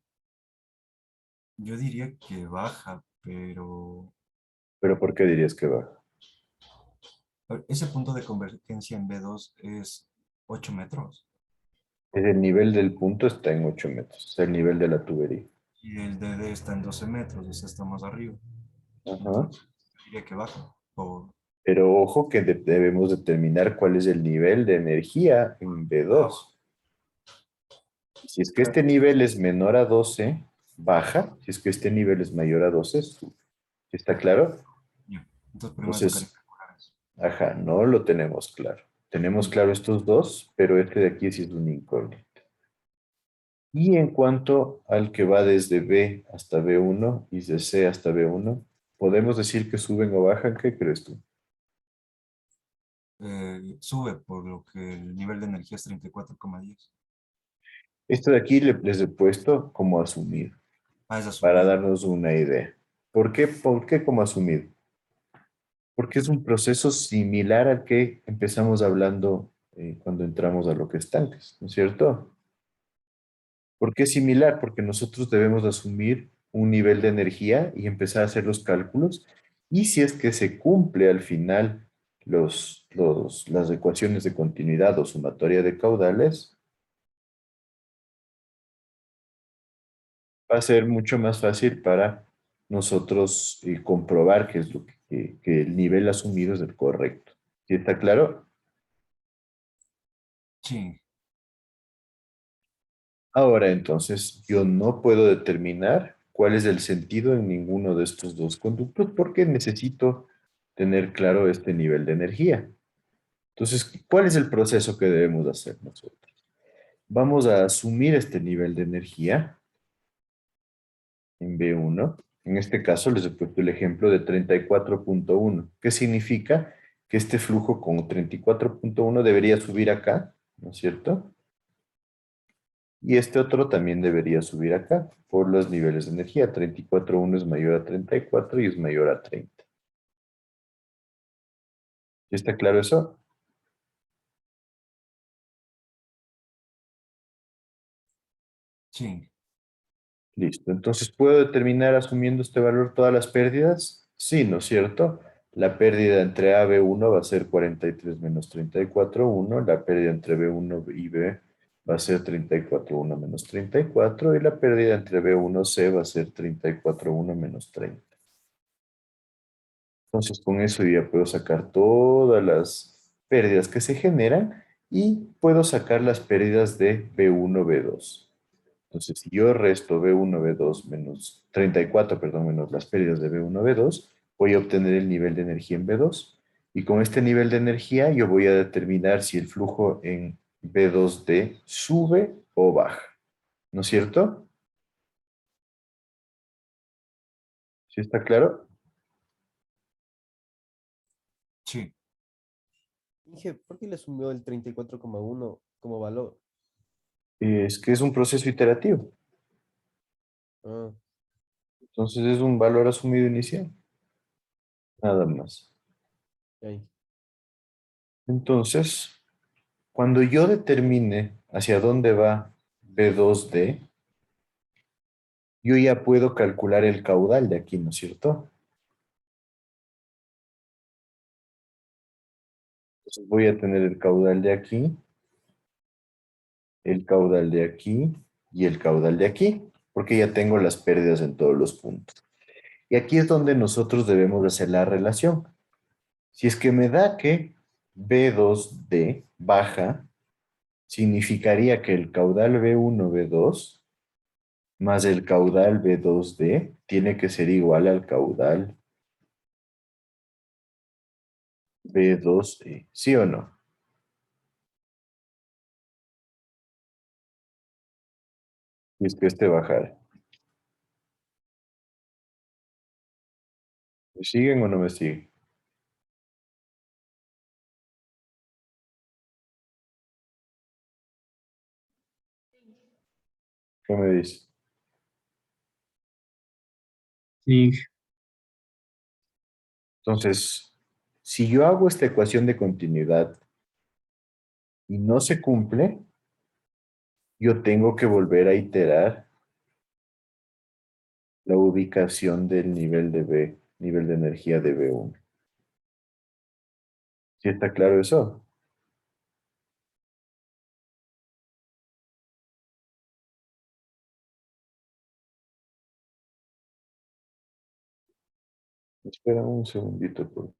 yo diría que baja, pero ¿Pero por qué dirías que baja? a ver, ese punto de convergencia en B2 es 8 metros El nivel del punto está en 8 metros, es el nivel de la tubería. y el DD está en 12 metros, o sea, está más arriba. Ajá. Entonces, yo diría que baja. Pero ojo que debemos determinar cuál es el nivel de energía en B2. Si es que este nivel es menor a 12, baja. Si es que este nivel es mayor a 12, sube. ¿Está claro? Ya. Entonces, primero tocaría Entonces, calcular eso. ajá, no lo tenemos claro. Tenemos claro estos dos, pero este de aquí sí es un incógnito. Y en cuanto al que va desde B hasta B1 y de C hasta B1, ¿podemos decir que suben o bajan? ¿Qué crees tú? Sube, por lo que el nivel de energía es 34,10. Esto de aquí les he puesto como asumido. Ah, es para asumido. darnos una idea. ¿Por qué como asumido? Porque es un proceso similar al que empezamos hablando cuando entramos a lo que es tanques, ¿no es cierto? ¿Por qué similar? Porque nosotros debemos de asumir un nivel de energía y empezar a hacer los cálculos. Y si es que se cumple al final las ecuaciones de continuidad o sumatoria de caudales, va a ser mucho más fácil para nosotros comprobar que es que el nivel asumido es el correcto. ¿Sí está claro? Sí, Ahora entonces, yo no puedo determinar cuál es el sentido en ninguno de estos dos conductos porque necesito tener claro este nivel de energía. Entonces, ¿cuál es el proceso que debemos hacer nosotros? Vamos a asumir este nivel de energía en B1. En este caso les he puesto el ejemplo de 34.1, que significa que este flujo con 34.1 debería subir acá, ¿no es cierto? Y este otro también debería subir acá por los niveles de energía. 34.1 es mayor a 34 y es mayor a 30. ¿Ya está claro eso? sí, Listo. Entonces, ¿puedo determinar asumiendo este valor todas las pérdidas? Sí, ¿no es cierto? La pérdida entre A y B1 va a ser 43 menos 34.1. La pérdida entre B1 y B va a ser 34.1 menos 34. Y la pérdida entre B1 y C va a ser 34.1 menos 30. Entonces, con eso yo ya puedo sacar todas las pérdidas que se generan y puedo sacar las pérdidas de B1, B2. Entonces, si yo resto B1, B2 menos 34, perdón, menos las pérdidas de B1, B2, voy a obtener el nivel de energía en B2. Y con este nivel de energía yo voy a determinar si el flujo en B2D sube o baja. ¿No es cierto? ¿Sí está claro? sí. Dije, ¿por qué le asumió el 34,1 como valor? Es que es un proceso iterativo. Ah, Entonces es un valor asumido inicial. Nada más. ahí. Entonces, cuando yo determine hacia dónde va B2D, yo ya puedo calcular el caudal de aquí, ¿no es cierto? Entonces voy a tener el caudal de aquí, el caudal de aquí y el caudal de aquí, porque ya tengo las pérdidas en todos los puntos. Y aquí es donde nosotros debemos hacer la relación. Si es que me da que B2D baja, significaría que el caudal B1, B2 más el caudal B2D tiene que ser igual al caudal B2E, ¿sí o no? Si es que este bajara. ¿Me siguen o no me siguen? ¿Qué me dice? Sí, Entonces, si yo hago esta ecuación de continuidad y no se cumple, yo tengo que volver a iterar la ubicación del nivel de B, nivel de energía de B1. ¿Sí está claro eso? Espera un segundito, por favor.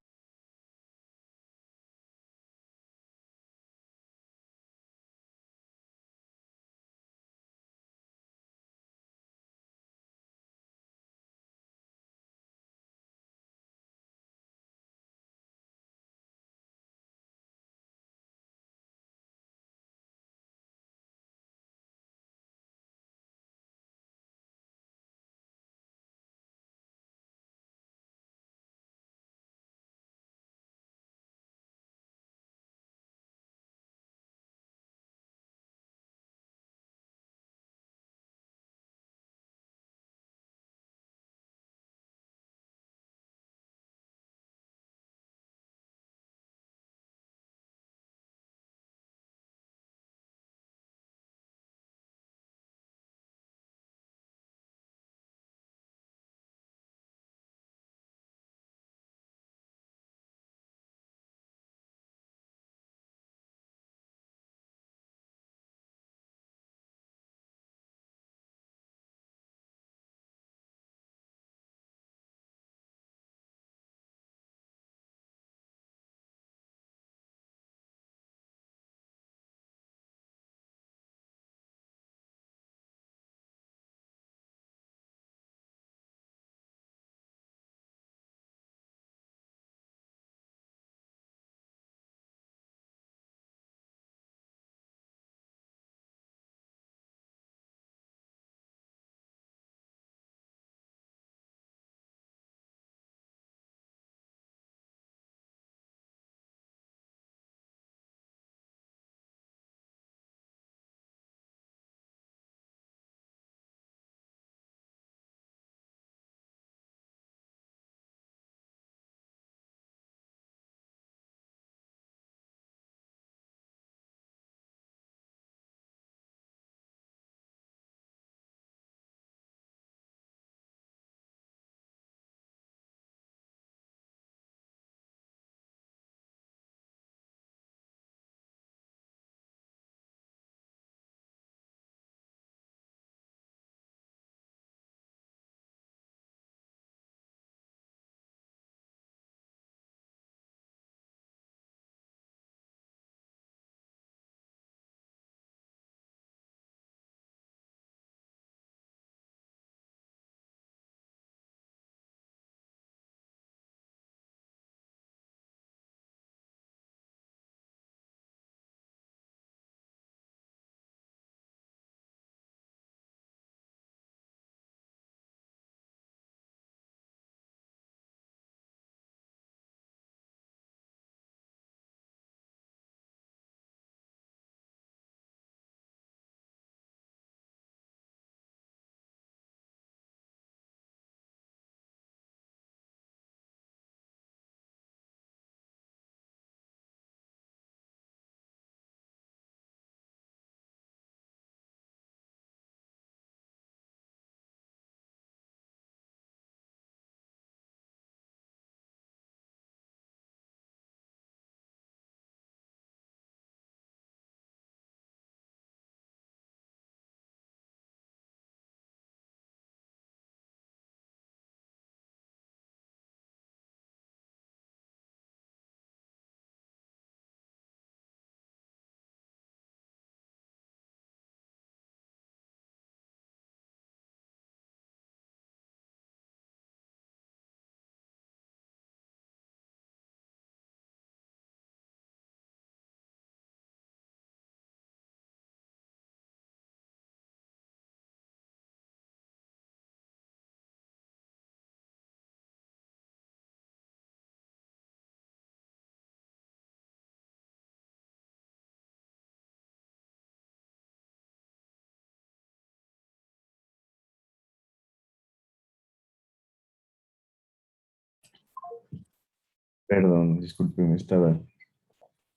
Perdón, disculpen, estaba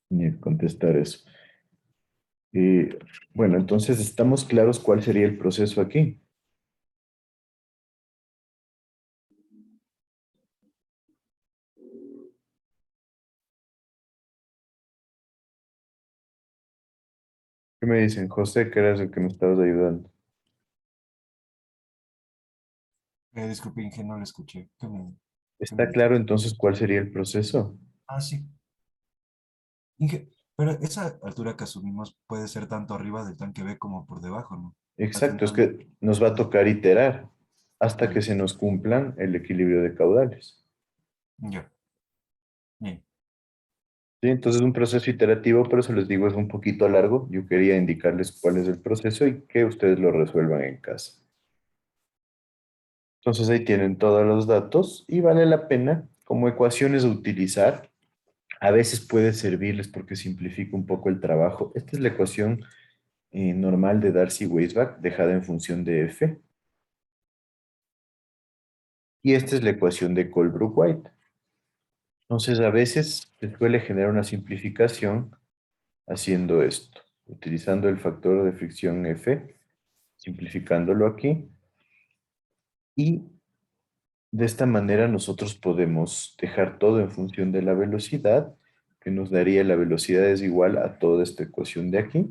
ni contestar eso. Bueno, entonces estamos claros cuál sería el proceso aquí. ¿Qué me dicen? José, que eras el que me estabas ayudando. Disculpe, Inge, no le escuché. ¿Qué me ¿Está dijo? claro entonces cuál sería el proceso? Ah, sí. Inge, pero esa altura que asumimos puede ser tanto arriba del tanque B como por debajo, ¿no? Al Exacto, es final, que nos va a tocar iterar hasta que ya, se nos cumplan el equilibrio de caudales. ya, bien. ¿Sí? Entonces un proceso iterativo, por eso les digo, es un poquito largo. Yo quería indicarles cuál es el proceso y que ustedes lo resuelvan en casa. Entonces ahí tienen todos los datos y vale la pena como ecuaciones a utilizar. A veces puede servirles porque simplifica un poco el trabajo. Esta es la ecuación normal de Darcy-Weisbach dejada en función de f. Y esta es la ecuación de Colebrook-White. Entonces a veces se suele generar una simplificación haciendo esto, utilizando el factor de fricción f, simplificándolo aquí. Y de esta manera nosotros podemos dejar todo en función de la velocidad, que nos daría la velocidad es igual a toda esta ecuación de aquí.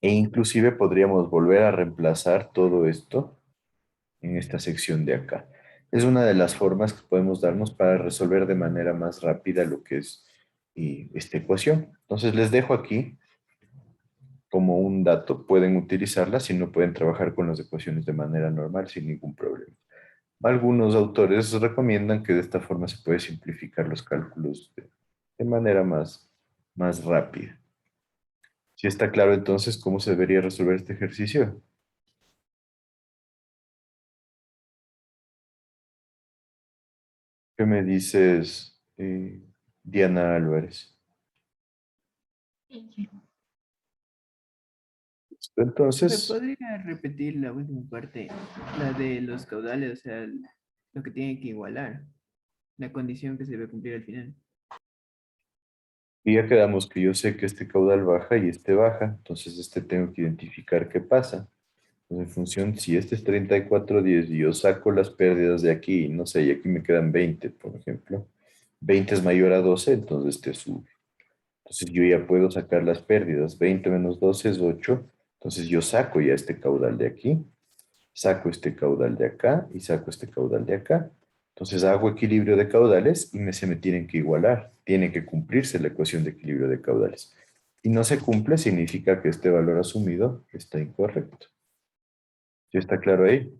E inclusive podríamos volver a reemplazar todo esto en esta sección de acá. Es una de las formas que podemos darnos para resolver de manera más rápida lo que es esta ecuación. Entonces les dejo aquí como un dato. Pueden utilizarla si no pueden trabajar con las ecuaciones de manera normal sin ningún problema. Algunos autores recomiendan que de esta forma se puede simplificar los cálculos de manera más rápida. Si está claro entonces cómo se debería resolver este ejercicio. ¿Qué me dices, Diana Álvarez? ¿Me Entonces, podría repetir la última parte? La de los caudales, o sea, lo que tiene que igualar, la condición que se debe cumplir al final. y ya quedamos que yo sé que este caudal baja y este baja, entonces este tengo que identificar qué pasa. Pues en función, si este es 34,10 y yo saco las pérdidas de aquí, no sé, y aquí me quedan 20, por ejemplo. 20 es mayor a 12, entonces este sube. Entonces yo ya puedo sacar las pérdidas. 20 menos 12 es 8. Entonces yo saco ya este caudal de aquí, saco este caudal de acá y saco este caudal de acá. Entonces hago equilibrio de caudales y se me tienen que igualar. Tiene que cumplirse la ecuación de equilibrio de caudales. Y no se cumple, significa que este valor asumido está incorrecto. ¿Ya está claro ahí?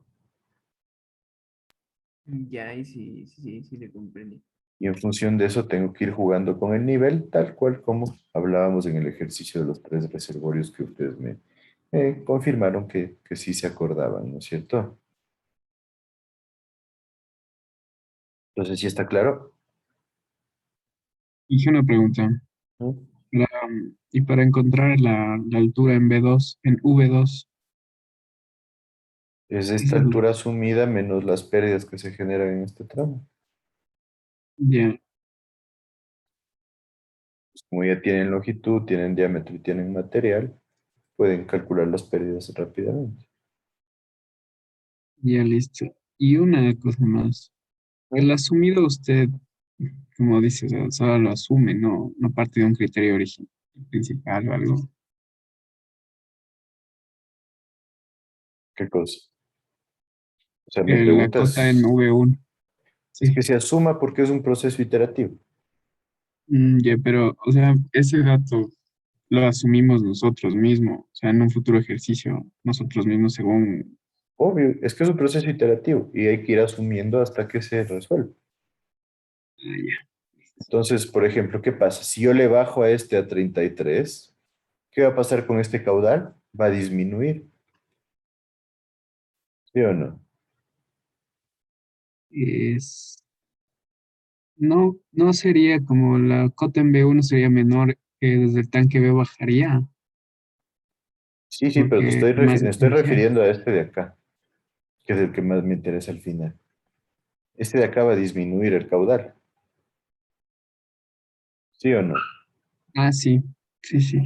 Ya, y sí, le comprendí. Y en función de eso tengo que ir jugando con el nivel, tal cual como hablábamos en el ejercicio de los 3 reservorios que ustedes me confirmaron que sí se acordaban, ¿no es cierto? Entonces, ¿sí está claro? Hice una pregunta. ¿No? Y para encontrar la altura en B2, en V2, Es esta esa es altura asumida menos las pérdidas que se generan en este tramo. ya, Pues como ya tienen longitud, tienen diámetro y tienen material, pueden calcular las pérdidas rápidamente. ya listo. Y una cosa más. El asumido usted, como dice, o sea, solo lo asume, no parte de un criterio original, principal o algo. ¿Qué cosa? O sea, mi La pregunta cota en V1. es Sí. que se asuma porque es un proceso iterativo. Ya, pero, o sea, ese dato lo asumimos nosotros mismos, o sea, en un futuro ejercicio, nosotros mismos según... Obvio, es que es un proceso iterativo y hay que ir asumiendo hasta que se resuelva. Entonces, por ejemplo, ¿qué pasa? Si yo le bajo a este a 33, ¿qué va a pasar con este caudal? Va a disminuir, ¿sí o no? Es, no sería como la cota en B1 sería menor que desde el tanque B bajaría, Sí, pero porque es más me estoy exponencial. refiriendo a este de acá, que es el que más me interesa al final. Este de acá va a disminuir el caudal. ¿Sí o no? Ah, sí, sí, sí.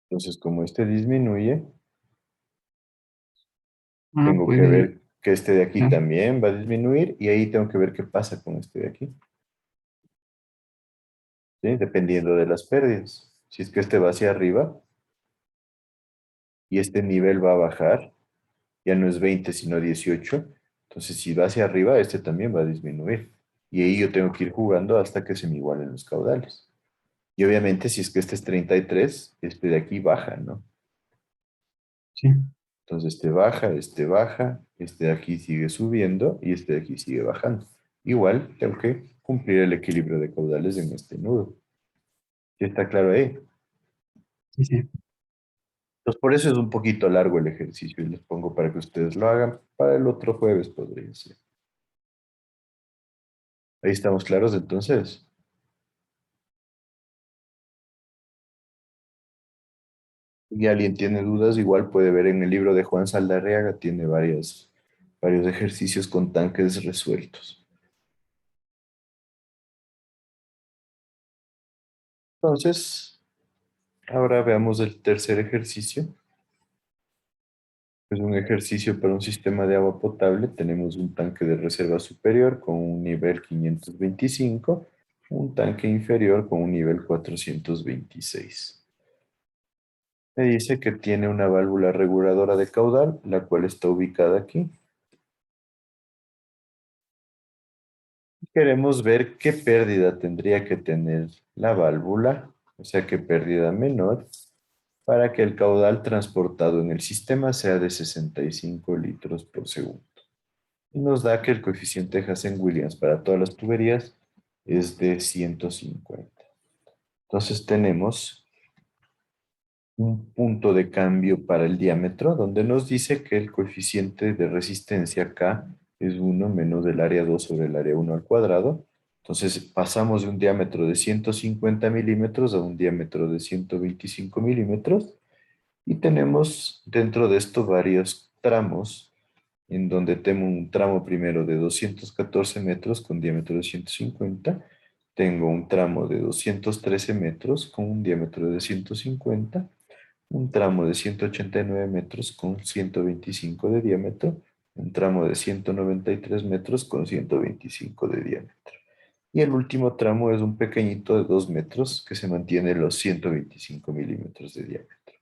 Entonces, como este disminuye, Ah, tengo que puede, ver que este de aquí claro. también va a disminuir y ahí tengo que ver qué pasa con este de aquí, ¿sí? Dependiendo de las pérdidas. Si es que este va hacia arriba y este nivel va a bajar, ya no es 20 sino 18, entonces si va hacia arriba, este también va a disminuir. Y ahí yo tengo que ir jugando hasta que se me igualen los caudales. Y obviamente si es que este es 33, este de aquí baja, ¿no? Sí, Entonces este baja, este de aquí sigue subiendo y este de aquí sigue bajando. Igual tengo que cumplir el equilibrio de caudales en este nudo. ¿Sí está claro ahí? sí, sí. Entonces por eso es un poquito largo el ejercicio y les pongo para que ustedes lo hagan. Para el otro jueves podría ser. Ahí estamos claros entonces. Si alguien tiene dudas, igual puede ver en el libro de Juan Saldarriaga, tiene varios ejercicios con tanques resueltos. Entonces, ahora veamos el tercer ejercicio. Es un ejercicio para un sistema de agua potable. Tenemos un tanque de reserva superior con un nivel 525, un tanque inferior con un nivel 426. Me dice que tiene una válvula reguladora de caudal, la cual está ubicada aquí. Queremos ver qué pérdida tendría que tener la válvula, o sea, qué pérdida menor, para que el caudal transportado en el sistema sea de 65 litros por segundo. Y nos da que el coeficiente de Hazen-Williams para todas las tuberías es de 150. Entonces tenemos un punto de cambio para el diámetro, donde nos dice que el coeficiente de resistencia K es 1 menos el área 2 sobre el área 1 al cuadrado. Entonces pasamos de un diámetro de 150 milímetros a un diámetro de 125 milímetros y tenemos dentro de esto varios tramos, en donde tengo un tramo primero de 214 metros con diámetro de 150, tengo un tramo de 213 metros con un diámetro de 150, un tramo de 189 metros con 125 de diámetro, un tramo de 193 metros con 125 de diámetro. Y el último tramo es un pequeñito de 2 metros que se mantiene los 125 milímetros de diámetro.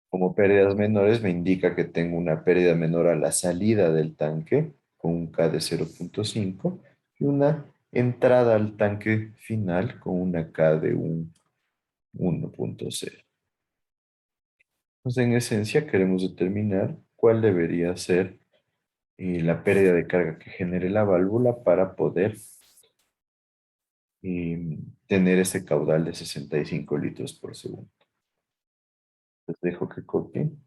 Como pérdidas menores me indica que tengo una pérdida menor a la salida del tanque con un K de 0.5 y una entrada al tanque final con una K de un 1.0. Entonces, en esencia, queremos determinar cuál debería ser la pérdida de carga que genere la válvula para poder tener ese caudal de 65 litros por segundo. Les dejo que copien.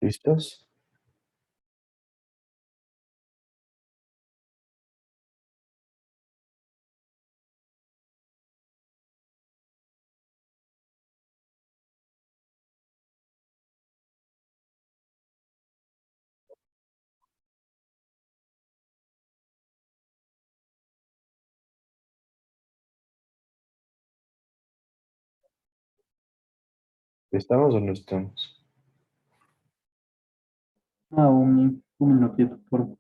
¿Listos? ¿Estamos o no estamos? Un minutito, por favor.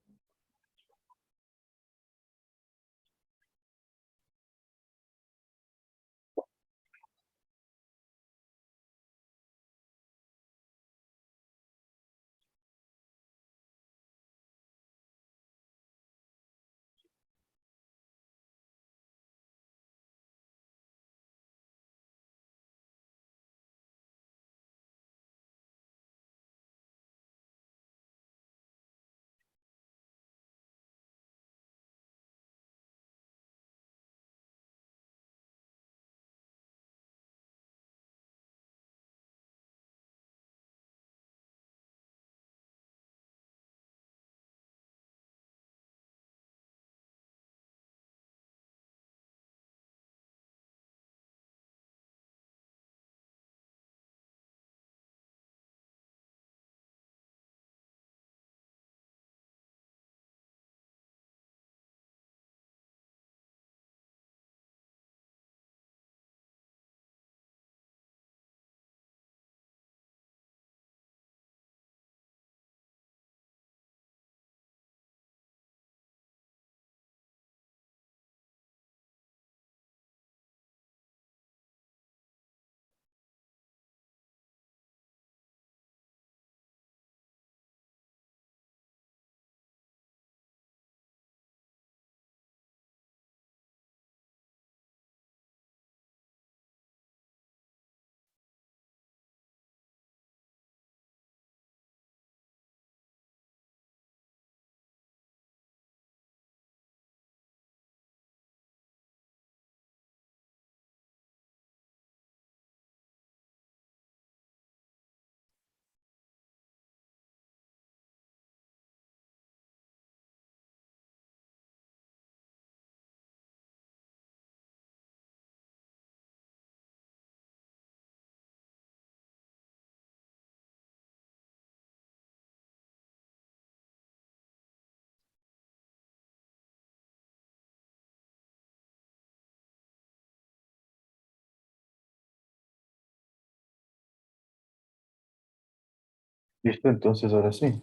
¿Listo? Entonces, ahora sí.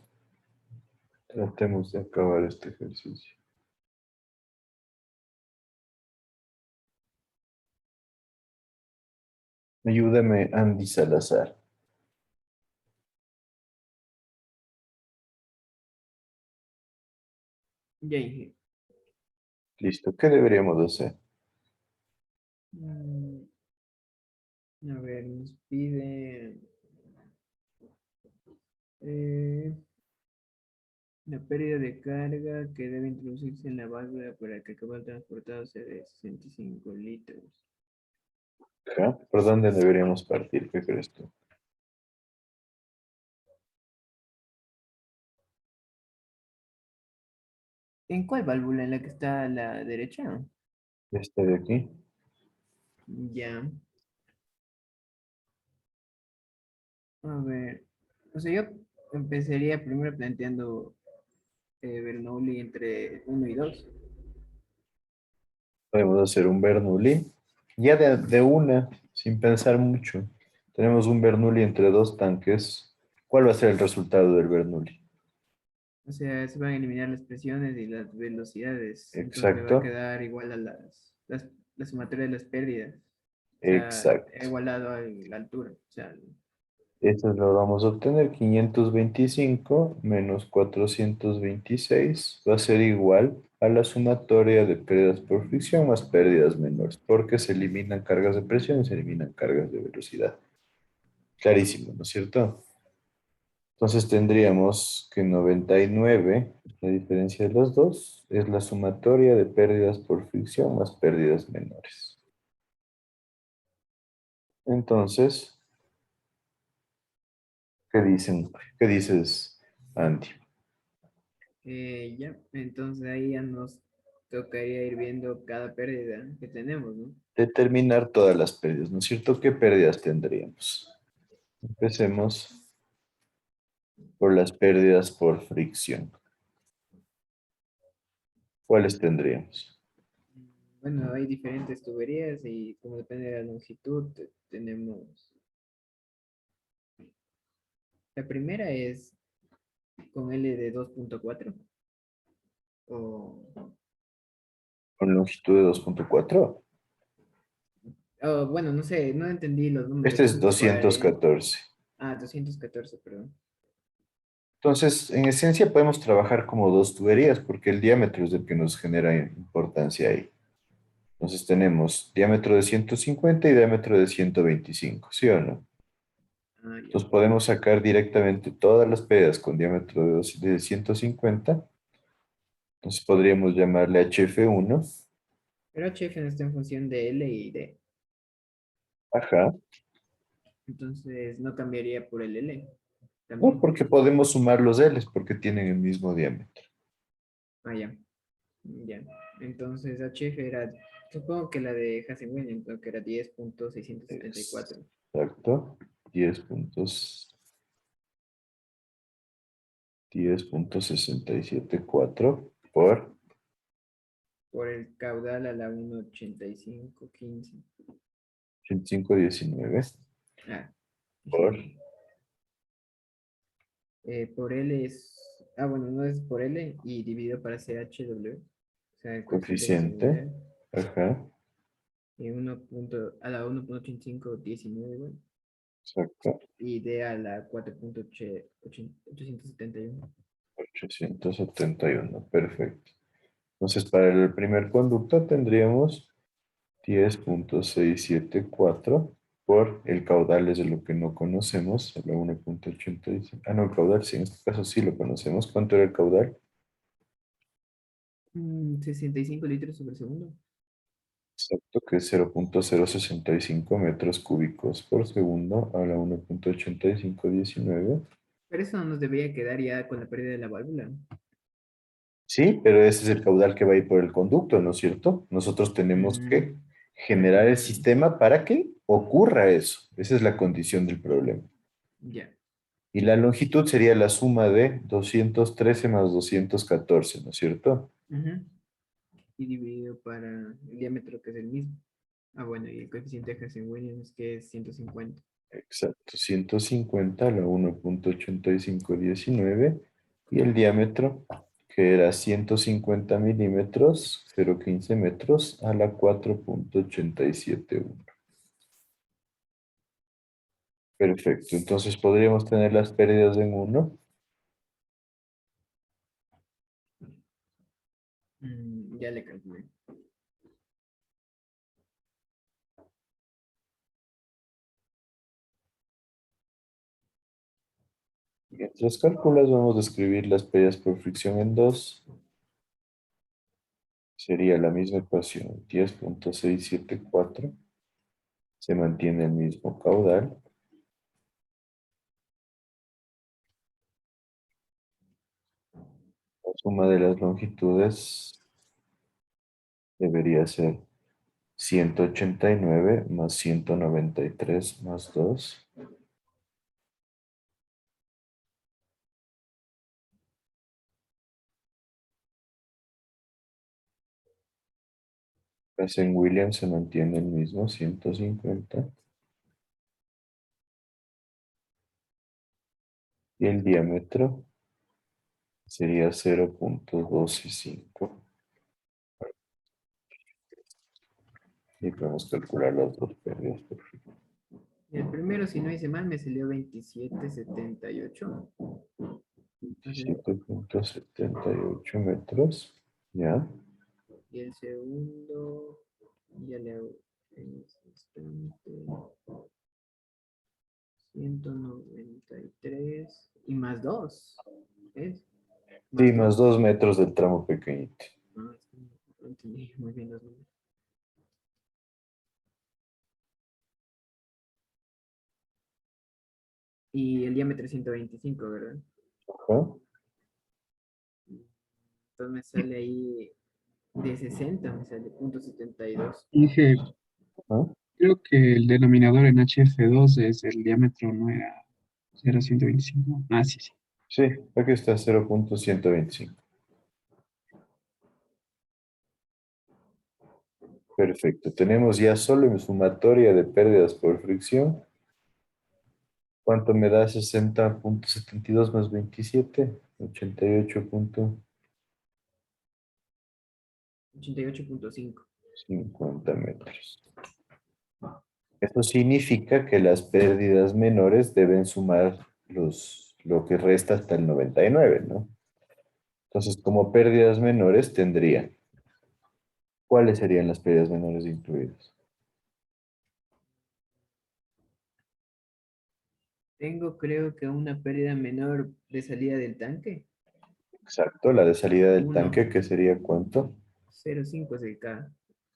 Tratemos de acabar este ejercicio. Ayúdame, Andy Salazar. Ya dije. Listo. ¿Qué deberíamos hacer? Mm, A ver, nos pide la pérdida de carga que debe introducirse en la válvula para que el cabal transportado sea de 65 litros. Ajá. ¿Por dónde deberíamos partir? ¿Qué crees tú? ¿En cuál válvula? ¿En la que está a la derecha? Este de aquí. Ya. A ver. O sea, yo empezaría primero planteando Bernoulli entre 1 y 2. Podemos hacer un Bernoulli. Ya de una, sin pensar mucho. Tenemos un Bernoulli entre dos tanques. ¿Cuál va a ser el resultado del Bernoulli? O sea, se van a eliminar las presiones y las velocidades. Entonces me va a Exacto. quedar igual a la sumatoria de las pérdidas. O sea, Exacto. igualado a la altura. O sea, Esto lo vamos a obtener. 525 menos 426 va a ser igual a la sumatoria de pérdidas por fricción más pérdidas menores, porque se eliminan cargas de presión y se eliminan cargas de velocidad. Clarísimo, ¿no es cierto? Entonces tendríamos que 99, la diferencia de los dos, es la sumatoria de pérdidas por fricción más pérdidas menores. Entonces, ¿Qué dicen? ¿Qué dices, Andy? Ya, entonces ahí ya nos tocaría ir viendo cada pérdida que tenemos, ¿no? Determinar todas las pérdidas, ¿no es cierto? ¿Qué pérdidas tendríamos? Empecemos por las pérdidas por fricción. ¿Cuáles tendríamos? Bueno, hay diferentes tuberías y como depende de la longitud, tenemos... La primera es con L de 2.4 o... ¿Con longitud de 2.4? bueno, no sé, no entendí los números. Este es Entonces, ¿cuál haría? 214. 214, perdón. Entonces, en esencia podemos trabajar como dos tuberías porque el diámetro es el que nos genera importancia ahí. Entonces tenemos diámetro de 150 y diámetro de 125, ¿sí o no? Ya. Entonces podemos sacar directamente todas las pérdidas con diámetro de 150. Entonces podríamos llamarle HF1. Pero HF no está en función de L y D. Ajá. Entonces no cambiaría por el L. No, También. porque podemos sumar los L's porque tienen el mismo diámetro. Ya. Ya. Entonces HF era, supongo que la de Hasselblad, creo que era 10.674. Exacto. 10.674 Por el caudal a la 1.8515. 8519 Ah. por Por L es, bueno, no es por L y dividido para hacer HW. O sea, el coeficiente coeficiente. Hasselblad. Ajá. Y 1 a la 1.8519, bueno, Exacto. y D a la 4.871. 871. Perfecto. Entonces, para el primer conducto tendríamos 10.674 por el caudal es de lo que no conocemos, la 1.85. Ah, no, el caudal sí, en este caso sí lo conocemos. ¿Cuánto era el caudal? 65 litros sobre segundo. Exacto, que es 0.065 metros cúbicos por segundo a la 1.8519. Pero eso no nos debería quedar ya con la pérdida de la válvula. Sí, pero ese es el caudal que va a ir por el conducto, ¿no es cierto? Nosotros tenemos que generar el sistema para que ocurra eso. Esa es la condición del problema. Ya. Y la longitud sería la suma de 213 más 214, ¿no es cierto? Ujú. Y dividido para el diámetro que es el mismo. Bueno, y el coeficiente de Hertz-Williams que es 150. Exacto, 150 a la 1.8519 y el diámetro que era 150 milímetros, 0.15 metros a la 4.871. Perfecto, entonces podríamos tener las pérdidas en 1. Ya le calculé. Mientras calculas, vamos a escribir las pérdidas por fricción en 2. Sería la misma ecuación, 10.674. Se mantiene el mismo caudal. La suma de las longitudes debería ser 189 más 193 más 2. En Williams se mantiene el mismo, 150. Y el diámetro sería 0.125. Y podemos calcular las dos pérdidas por fricción. Y el primero, si no hice mal, me salió 27.78. 27.78 metros. ¿Ya? Y el segundo, ya le hago en este instante, 193 y más 2. ¿Es? Sí, más 2 metros del tramo pequeñito. No, es que no entendí muy bien los números. Y el diámetro es 125, ¿verdad? Ajá. Entonces me sale ahí de 60, me sale .72. Dije, Ajá. creo que el denominador en HF2 es el diámetro, no era 0,125. Ah, sí, sí. Sí, aquí está 0.125. Perfecto. Tenemos ya solo en sumatoria de pérdidas por fricción. ¿Cuánto me da 60.72 más 27? 88.50 88.5. metros. Esto significa que las pérdidas menores deben sumar lo que resta hasta el 99, ¿no? Entonces, como pérdidas menores tendría, ¿cuáles serían las pérdidas menores incluidas? Tengo, creo que una pérdida menor de salida del tanque. Exacto, la de salida del Uno. tanque, que sería ¿cuánto? 0,5 es el K.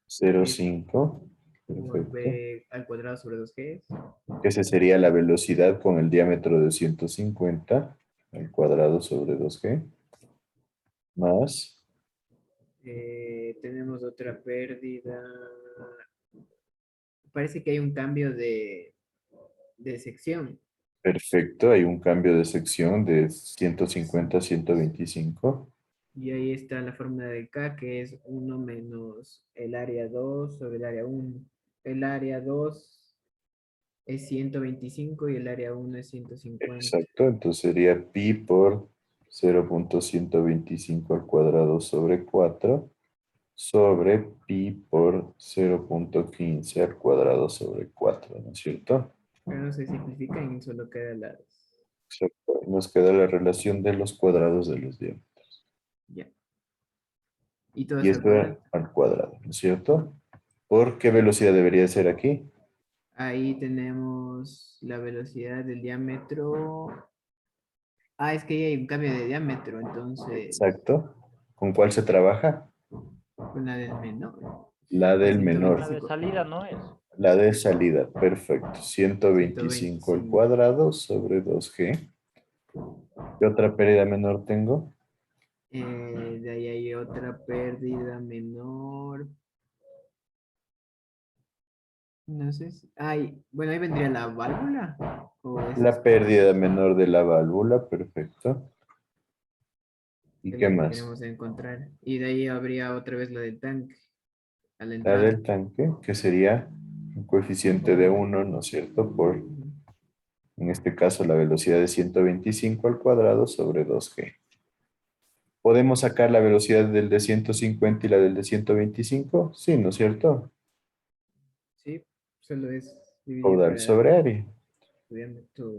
0.5. Por Perfecto. B al cuadrado sobre 2G. Esa sería la velocidad con el diámetro de 150 al cuadrado sobre 2G. Más. Tenemos otra pérdida. Parece que hay un cambio de sección. Perfecto, hay un cambio de sección de 150 a 125. Y ahí está la fórmula de K, que es 1 menos el área 2 sobre el área 1. El área 2 es 125 y el área 1 es 150. Exacto, entonces sería pi por 0.125 al cuadrado sobre 4 sobre pi por 0.15 al cuadrado sobre 4, ¿no es cierto? Pero no se simplifica y solo queda la... Exacto, y nos queda la relación de los cuadrados de los diámetros. Ya. Y todo Y eso al esto cuadrado. al cuadrado, ¿no es cierto? ¿Por qué velocidad debería ser aquí? Ahí tenemos la velocidad del diámetro. Ah, es que ahí hay un cambio de diámetro, entonces Exacto. ¿Con cuál se trabaja? con la del menor. La del menor. La de salida no es. La de salida, perfecto. 125 al cuadrado sobre 2G. ¿Qué otra pérdida menor tengo? De ahí hay otra pérdida menor. No sé si... Ay, bueno, ahí vendría la válvula. La pérdida menor de la válvula, perfecto. ¿Y Es qué lo que más? queremos encontrar. Y de ahí habría otra vez la del tanque. A la La entrada. del tanque, que sería un coeficiente de 1, ¿no es cierto? Por, en este caso, la velocidad de 125 al cuadrado sobre 2G. ¿Podemos sacar la velocidad del de 150 y la del de 125? Sí, ¿no es cierto? Sí, solo es dividir Caudal para sobre área. diámetro.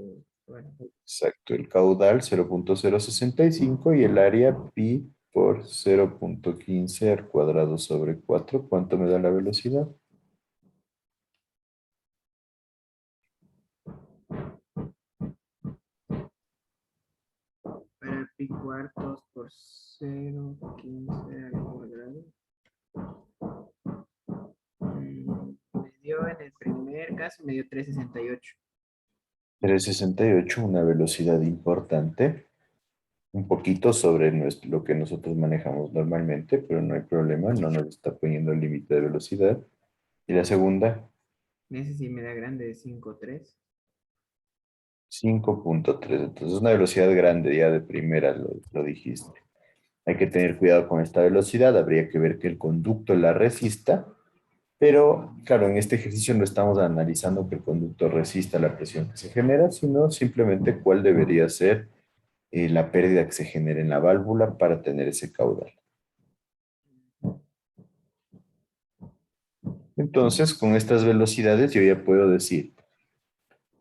Bueno, Exacto, el caudal 0.065 y el área pi por 0.15 al cuadrado sobre 4. ¿Cuánto me da la velocidad? para pi cuartos por 0,15 al cuadrado. Me dio en el primer caso, me dio 368. 368, una velocidad importante. Un poquito sobre lo que nosotros manejamos normalmente, pero no hay problema, no nos está poniendo el límite de velocidad. Y la segunda, Ese sí me da grande de 5,3. 5.3. Entonces, una velocidad grande ya de primera, lo dijiste. Hay que tener cuidado con esta velocidad, habría que ver que el conducto la resista, pero claro, en este ejercicio no estamos analizando que el conducto resista la presión que se genera, sino simplemente cuál debería ser la pérdida que se genera en la válvula para tener ese caudal. Entonces, con estas velocidades yo ya puedo decir,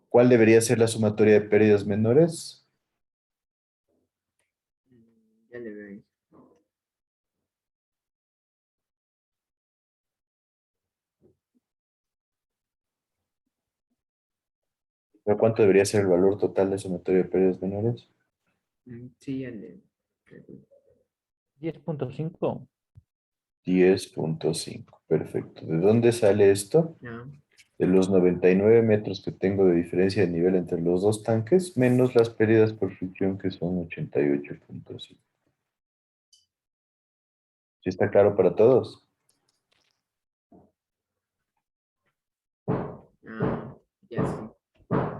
¿cuál debería ser la sumatoria de pérdidas menores? Ya le veo ahí. ¿Pero cuánto debería ser el valor total de sumatoria de pérdidas menores? Sí, ya le... 10.5. 10.5. Perfecto. ¿De dónde sale esto? No. de los 99 metros que tengo de diferencia de nivel entre los dos tanques, menos las pérdidas por fricción que son 88.5. ¿Sí está claro para todos? Ah, ya sí.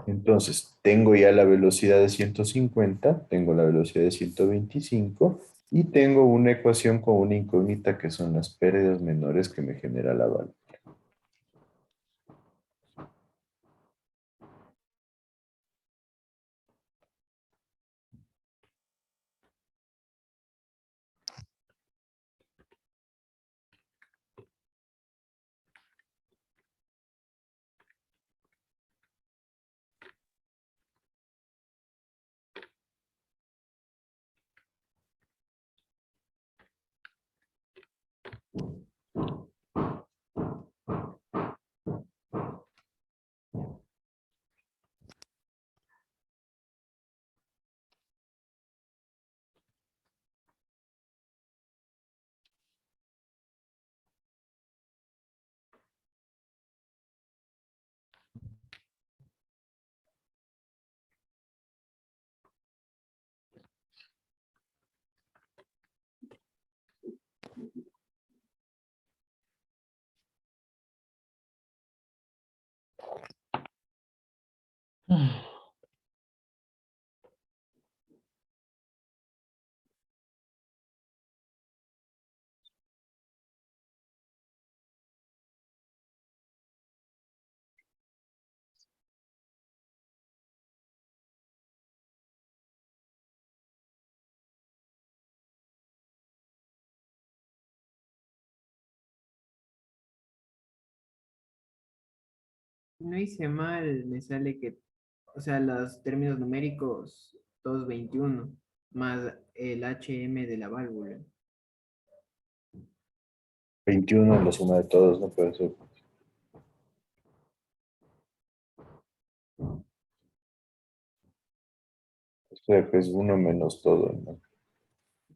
Entonces, tengo ya la velocidad de 150, tengo la velocidad de 125 y tengo una ecuación con una incógnita que son las pérdidas menores que me genera la válvula. No hice mal, me sale que, o sea, los términos numéricos 221 más el HM de la válvula. 21 en la suma de todos, no puede ser. O sea, que es 1 menos todo, ¿no?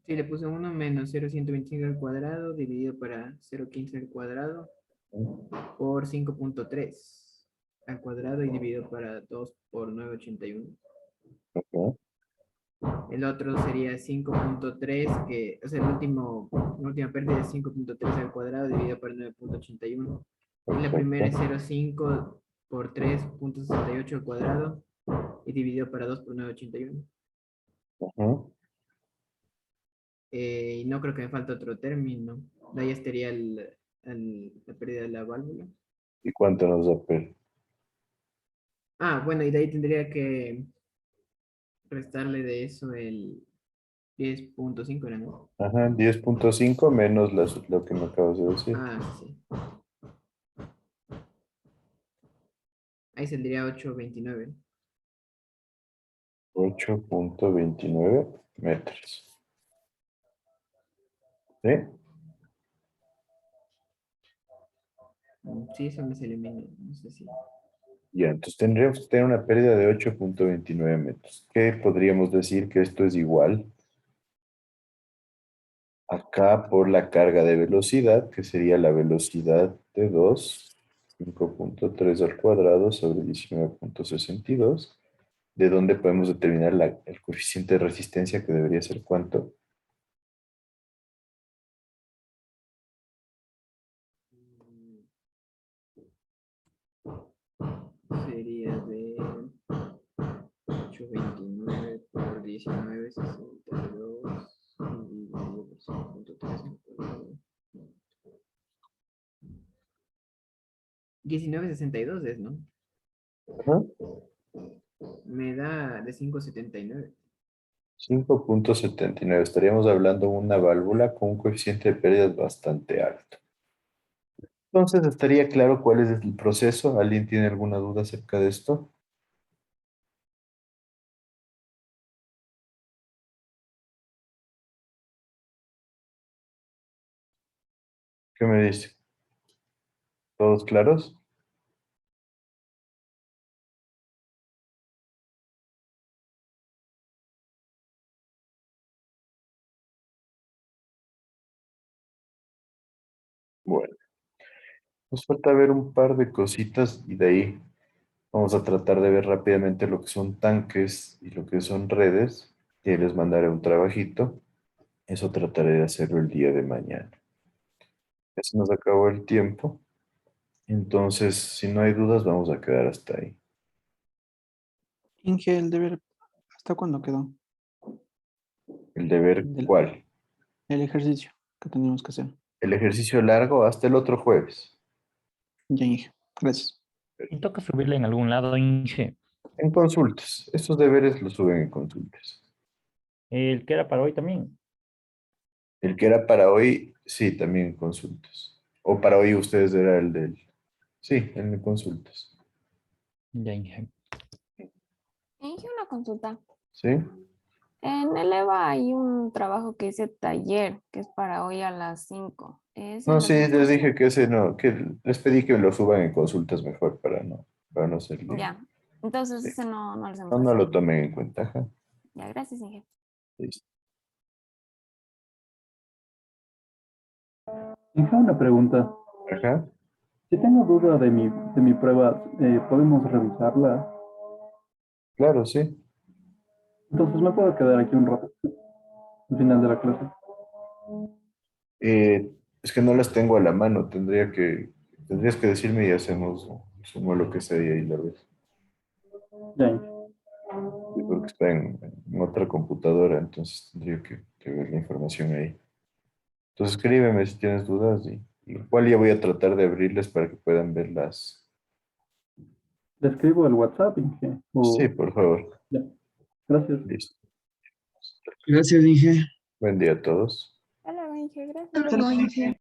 Sí, le puse 1 menos 0,125 al cuadrado dividido para 0,15 al cuadrado por 5,3 al cuadrado y dividido para 2 por 981. Ajá. El otro sería 5,3, que, o sea, la última pérdida es 5,3 al cuadrado dividido por 9,81. Y la primera es 0,5 por 3,68 al cuadrado y dividido para 2 por 981. Ajá. Y no creo que me falte otro término. De ahí estaría la pérdida de la válvula. ¿Y cuánto nos da P? Ah, bueno, y de ahí tendría que restarle de eso el 10,5, ¿era, no? Ajá, 10.5 menos lo que me acabas de decir. Ah, sí. Ahí saldría 8,29. 8.29 metros. ¿Sí? Sí, eso me se elimina. No sé si. Ya, entonces tendríamos que tener una pérdida de 8.29 metros. ¿Qué podríamos decir que esto es igual? Acá por la carga de velocidad, que sería la velocidad de 2, 5.3 al cuadrado sobre 19.62, de donde podemos determinar el coeficiente de resistencia que debería ser cuánto. Sería de 8,29 por 19,62 dividido por 5,3 al cuadrado. 19,62 es, ¿no? Ajá. Me da de 5,79. 5.79. Estaríamos hablando de una válvula con un coeficiente de pérdidas bastante alto. Entonces, estaría claro cuál es el proceso. ¿Alguien tiene alguna duda acerca de esto? ¿Qué me dice? ¿Todos claros? Bueno. Nos falta ver un par de cositas y de ahí vamos a tratar de ver rápidamente lo que son tanques y lo que son redes. Y ahí les mandaré un trabajito. Eso trataré de hacerlo el día de mañana. Ya se nos acabó el tiempo. Entonces, si no hay dudas, vamos a quedar hasta ahí. Inge, el deber, ¿hasta cuándo quedó? ¿El deber cuál? El ejercicio que tenemos que hacer. El ejercicio largo hasta el otro jueves. Ya, Inge. Gracias. Y toca subirle en algún lado, Inge. En consultas. Estos deberes los suben en consultas. El que era para hoy también. El que era para hoy, sí, también en consultas. O para hoy ustedes era el del... Sí, en consultas. Ya, Inge. Inge, una consulta. ¿Sí? En el EVA hay un trabajo que dice taller, que es para hoy a las 5. No, sí, les dije que ese no, que les pedí que lo suban en consultas mejor para no ser lío. Ya. Entonces ese no les hemos No, no pasado. lo tomen en cuenta. Ajá. Ya, gracias, Inge. Listo. Inge, una pregunta. Ajá. Si tengo duda de mi prueba, ¿podemos revisarla? Claro, sí. Entonces me puedo quedar aquí un rato al final de la clase. Es que no las tengo a la mano, tendrías que decirme y hacemos, sumo lo que sea y ahí la ves. Ya, Sí, porque está en otra computadora, entonces tendría que ver la información ahí. Entonces escríbeme si tienes dudas y igual ya voy a tratar de abrirles para que puedan verlas. ¿le escribo el WhatsApp, Inge? Sí, por favor. Ya. Gracias. Listo. Gracias, Inge. Buen día a todos. Hola, Inge, gracias. Hasta luego, Inge.